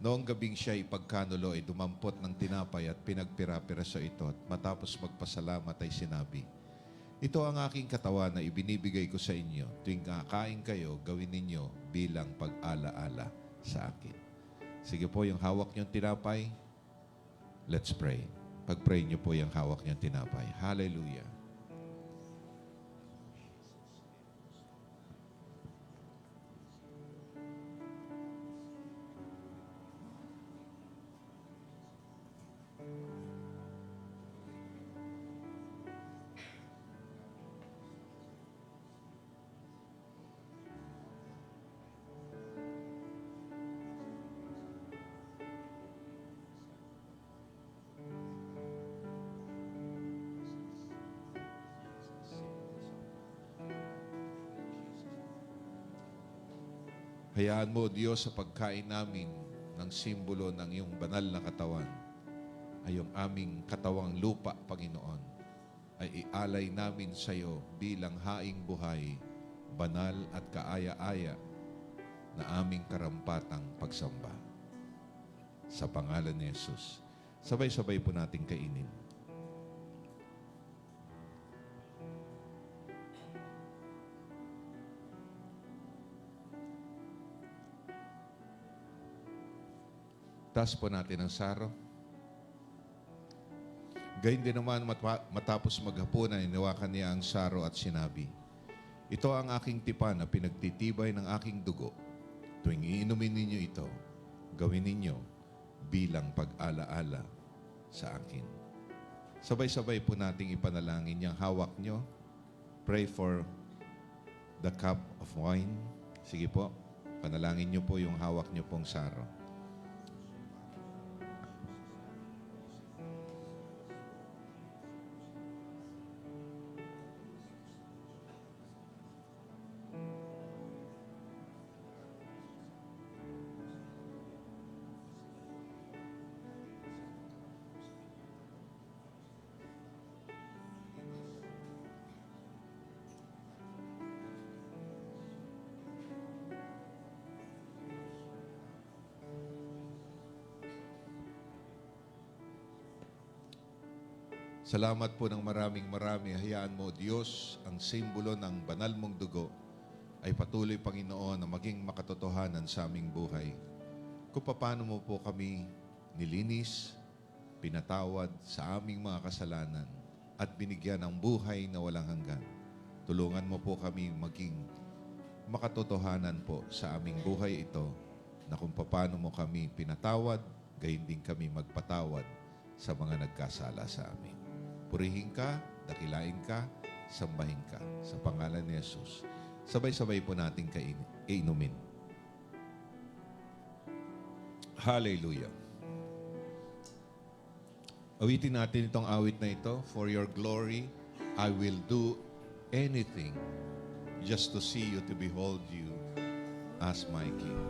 Noong gabing siya ipagkanulo ay dumampot ng tinapay at pinagpira-pira sa ito at matapos magpasalamat ay sinabi, Ito ang aking katawan na ibinibigay ko sa inyo. Tuwing kakain kayo, gawin ninyo bilang pag-alaala sa akin. Sige po, yung hawak niyong tinapay, let's pray. Pag-pray niyo po yung hawak niyong tinapay. Hallelujah. Hayaan mo, Diyos, sa pagkain namin ng simbolo ng iyong banal na katawan, ay yung aming katawang lupa, Panginoon, ay ialay namin sa iyo bilang haing buhay, banal at kaaya-aya na aming karampatang pagsamba. Sa pangalan ni Jesus. Sabay-sabay po nating kainin. Taas po natin ang saro. Gayun din naman matapos maghapunan, iniwakan niya ang saro at sinabi, ito ang aking tipan na pinagtitibay ng aking dugo. Tuwing iinumin ninyo ito, gawin ninyo bilang pag-alaala sa akin. Sabay-sabay po nating ipanalangin yung hawak nyo. Pray for the cup of wine. Sige po, panalangin nyo po yung hawak nyo pong saro. Salamat po ng maraming. Hayaan mo, Diyos, ang simbolo ng banal mong dugo ay patuloy, Panginoon, na maging makatotohanan sa aming buhay. Kung paano mo po kami nilinis, pinatawad sa aming mga kasalanan at binigyan ng buhay na walang hanggan. Tulungan mo po kami maging makatotohanan po sa aming buhay ito na kung paano mo kami pinatawad, gayon din kami magpatawad sa mga nagkasala sa amin. Purihin ka, dakilain ka, sambahin ka. Sa pangalan ni Jesus. Sabay-sabay po natin inumin. Hallelujah. Awitin natin itong awit na ito. For your glory, I will do anything just to see you, to behold you as my King.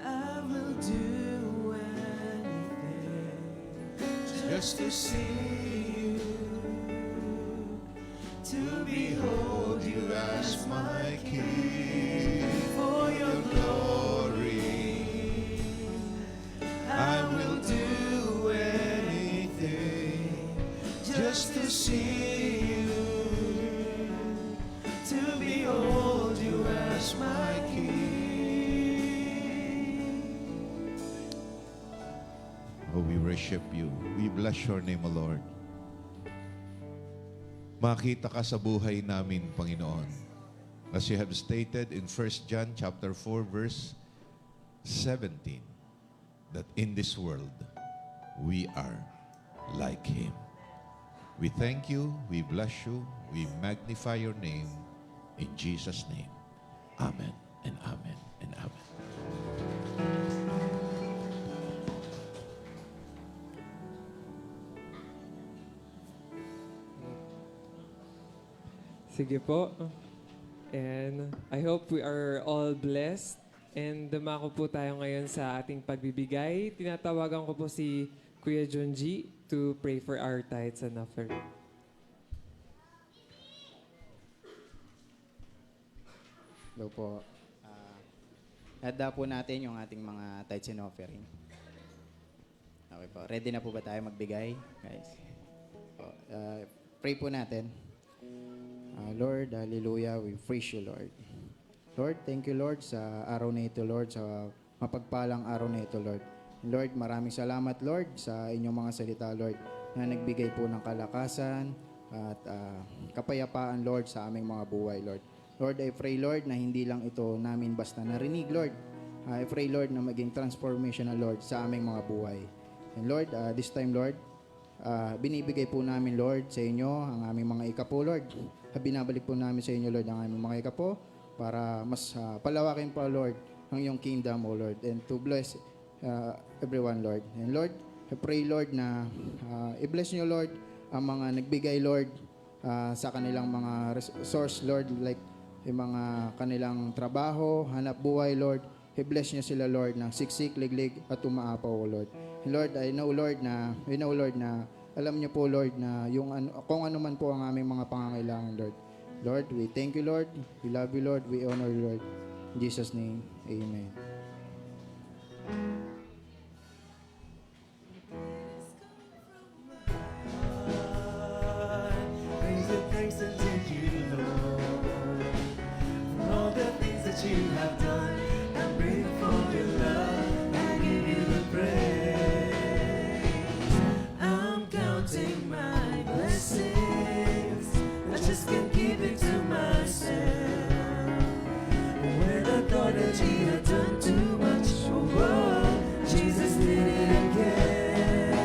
I will do just to see you, to behold you as my King. For your glory, I will do anything just to see you, to behold you as my King.
Oh, we worship you. We bless your name, O Lord. Makita ka sa buhay namin, Panginoon. As you have stated in 1 John chapter 4, verse 17, that in this world, we are like Him. We thank you, we bless you, we magnify your name, in Jesus' name. Amen and amen and amen.
Sige po. And I hope we are all blessed. And dumako po tayo ngayon sa ating pagbibigay. Tinatawagan ko po si Kuya John G to pray for our tithes and offering.
Hello po. Handa po natin yung ating mga tithes and offering. Okay po. Ready na po ba tayo magbigay, guys? Po. pray po natin. Lord, hallelujah, we praise you, Lord. Lord, thank you, Lord, sa araw na ito, Lord, sa mapagpalang araw na ito, Lord. Lord, maraming salamat, Lord, sa inyong mga salita, Lord, na nagbigay po ng kalakasan at kapayapaan, Lord, sa aming mga buhay, Lord. Lord, I pray, Lord, na hindi lang ito namin basta narinig, Lord. I pray, Lord, na maging transformational, Lord, sa aming mga buhay. And Lord, this time, Lord, binibigay po namin, Lord, sa inyo ang aming mga ikapo, Lord. Binabalik po namin sa inyo, Lord, ang aming mga ikapo para mas palawakin pa, Lord, ang iyong kingdom, O Lord, and to bless everyone, Lord. And Lord, I pray, Lord, na i-bless nyo, Lord, ang mga nagbigay, Lord, sa kanilang mga resource, Lord, like yung mga kanilang trabaho, hanap buhay, Lord. I-bless nyo sila, Lord, ng siksik, liglig, at umaapaw, O Lord. And Lord, we know, Lord, na alam niyo po, Lord, na kung ano man po ang aming mga pangangailangan, Lord. Lord, we thank you, Lord. We love you, Lord. We honor you, Lord. In Jesus' name, amen.
Praise and thanks unto you, Lord, for all the things that you have done. I'm grateful for your love. I give you the praise. I'm counting my blessings. I just can't keep it to myself. When I thought that you had done too much, oh, whoa, Jesus did it again.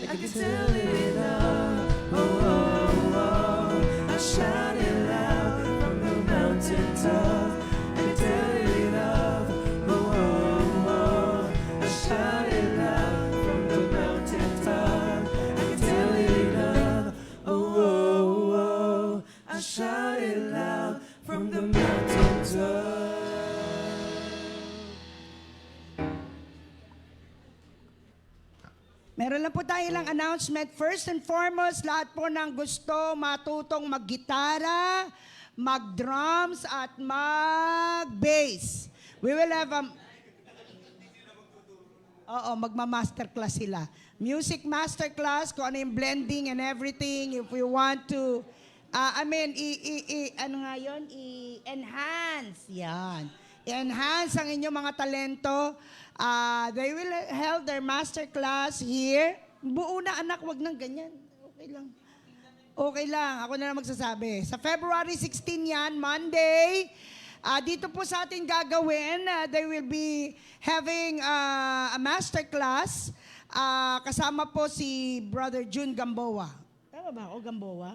I can tell it all. Oh, oh, oh. I shout it loud from the mountaintop. I can tell it all. Oh, oh, oh. I shout it loud from the mountaintop. I can tell it all. Oh, oh, oh. I shout it loud from the mountaintop.
Meron lang po tayo ilang announcement. First and foremost, lahat po ng gusto matutong mag-gitara, mag-drums, at mag-bass. We will have magma-masterclass sila. Music masterclass, kung ano yung blending and everything. If we want to, i-enhance. Yan. I-enhance ang inyong mga talento. They will held their masterclass here. Buo na, anak, wag nang ganyan. Okay lang. Okay lang, ako na lang magsasabi. Sa February 16 yan, Monday, dito po sa ating gagawin, they will be having a masterclass. Kasama po si Brother June Gamboa. Tama ba ako, Gamboa?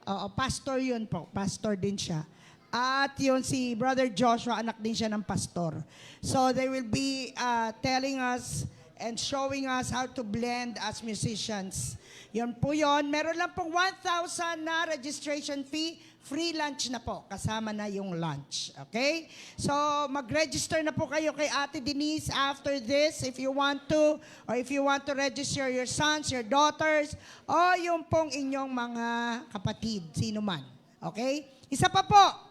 Oo, pastor yun po. Pastor din siya. At yun si Brother Joshua, anak din siya ng pastor. So they will be telling us and showing us how to blend as musicians. Yun po yun. Meron lang pong 1,000 na registration fee. Free lunch na po. Kasama na yung lunch. Okay? So mag-register na po kayo kay Ate Denise after this if you want to. Or if you want to register your sons, your daughters, o yung pong inyong mga kapatid. Sino man. Okay? Isa pa po.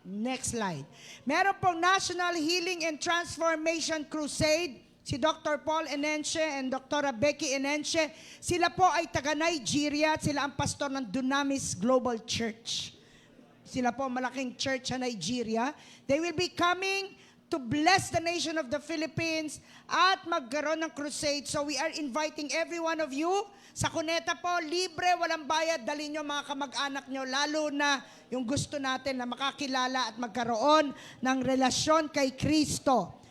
Next slide. Meron pong National Healing and Transformation Crusade. Si Dr. Paul Enenche and Dr. Becky Enenche. Sila po ay taga Nigeria. Sila ang pastor ng Dunamis Global Church. Sila po malaking church sa Nigeria. They will be coming to bless the nation of the Philippines at magkaroon ng crusade. So we are inviting every one of you. Sa Cuneta po, libre, walang bayad, dalhin nyo mga kamag-anak nyo, lalo na yung gusto natin na makakilala at magkaroon ng relasyon kay Kristo.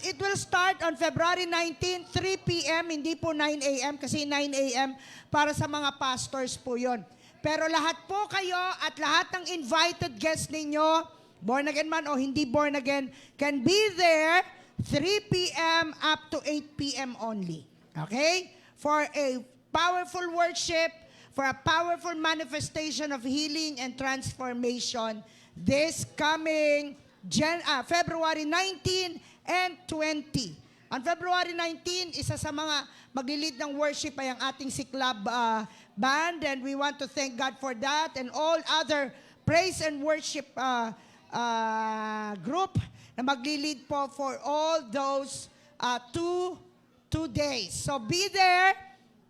It will start on February 19, 3 p.m., hindi po 9 a.m. kasi 9 a.m. para sa mga pastors po yon. Pero lahat po kayo at lahat ng invited guests ninyo, born again man o hindi born again, can be there 3 p.m. up to 8 p.m. only. Okay? For a powerful worship, for a powerful manifestation of healing and transformation this coming February 19 and 20. On February 19, isa sa mga maglilid ng worship ay ang ating Siklab band, and we want to thank God for that and all other praise and worship group na maglilid po for all those 2 days. So be there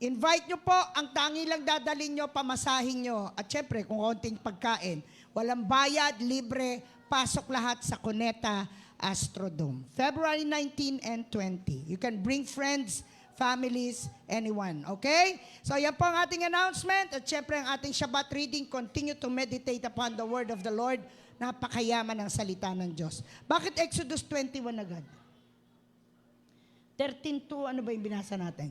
Invite nyo po, ang tangi lang dadalhin nyo, pamasahin nyo. At syempre, kung konting pagkain, walang bayad, libre, pasok lahat sa Cuneta Astrodome. February 19 and 20. You can bring friends, families, anyone. Okay? So yan po ang ating announcement. At syempre, ang ating Shabbat reading, continue to meditate upon the word of the Lord. Napakayaman ng salita ng Diyos. Bakit Exodus 21 agad? 13:2, ano ba yung binasa natin?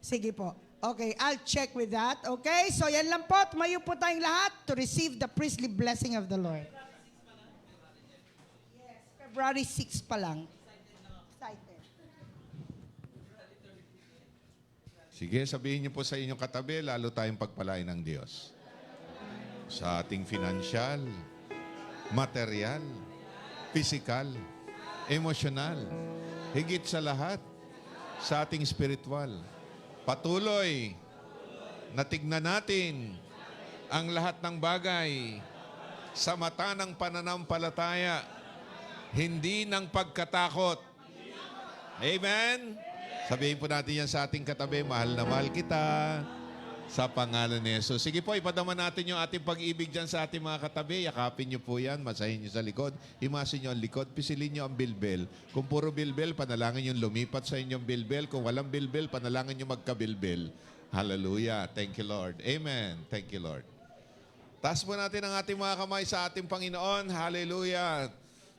Sige po. Okay, I'll check with that. Okay, so yan lang po. Tumayo po tayong lahat to receive the priestly blessing of the Lord. Yes, February 6 pa lang. Excited.
Sige, sabihin niyo po sa inyong katabi, lalo tayong pagpalain ng Diyos. Sa ating financial, material, physical, emosyonal, higit sa lahat, sa ating spiritual. Patuloy na tignan natin ang lahat ng bagay sa mata ng pananampalataya, hindi ng pagkatakot. Amen? Sabihin po natin yan sa ating katabi, mahal na mahal kita sa pangalan ni Jesus. Sige po, ipadama natin yung ating pag-ibig dyan sa ating mga katabi. Yakapin niyo po yan, masahin niyo sa likod, himasin niyo ang likod, pisilin niyo ang bilbel. Kung puro bilbel, panalangin yung lumipat sa inyong bilbel. Kung walang bilbel, panalangin yung magkabilbel. Hallelujah. Thank you, Lord. Amen. Thank you, Lord. Taas po natin ang ating mga kamay sa ating Panginoon. Hallelujah.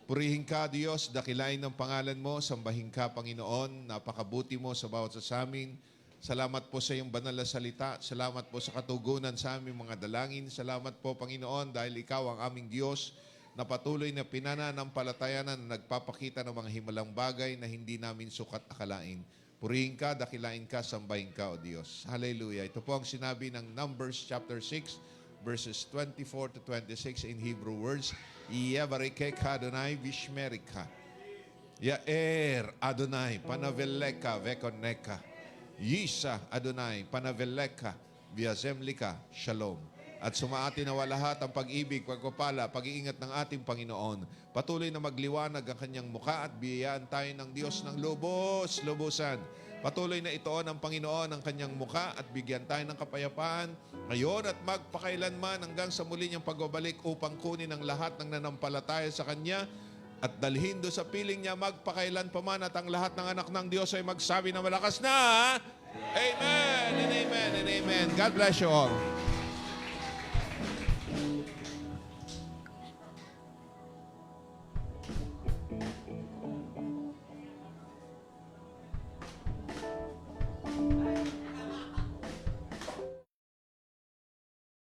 Purihin ka, Diyos, dakilain ng pangalan mo, sambahin ka, Panginoon, napakabuti mo sa bawat sa amin. Salamat po sa iyong banal na salita. Salamat po sa katugunan sa aming mga dalangin. Salamat po, Panginoon, dahil ikaw ang aming Diyos na patuloy na pinananampalatayanan na nagpapakita ng mga himalang bagay na hindi namin sukat akalain. Purihin ka, dakilain ka, sambahin ka, O Diyos. Hallelujah. Ito po ang sinabi ng Numbers chapter 6, verses 24 to 26 in Hebrew words. Yevarikeka Adonai Vishmerika. Yaer Adonai Panaveleka Vekoneka. Yisa Adonai Panaveleka Viazemlika Shalom. At sumaati nawa lahat ang pag-ibig, pagpapala, pag-iingat ng ating Panginoon. Patuloy na magliwanag ang kanyang mukha at biyayaan tayo ng Diyos ng lubos-lubusan. Patuloy na itoon ng Panginoon ang kanyang mukha at bigyan tayo ng kapayapaan ngayon at magpakailanman hanggang sa muli niyang pagbabalik upang kunin ang lahat ng nanampalataya sa Kanya at dalhin do sa piling niya magpakailan pa man at ang lahat ng anak ng Diyos ay magsabi na malakas na Amen and Amen and Amen. God bless you all.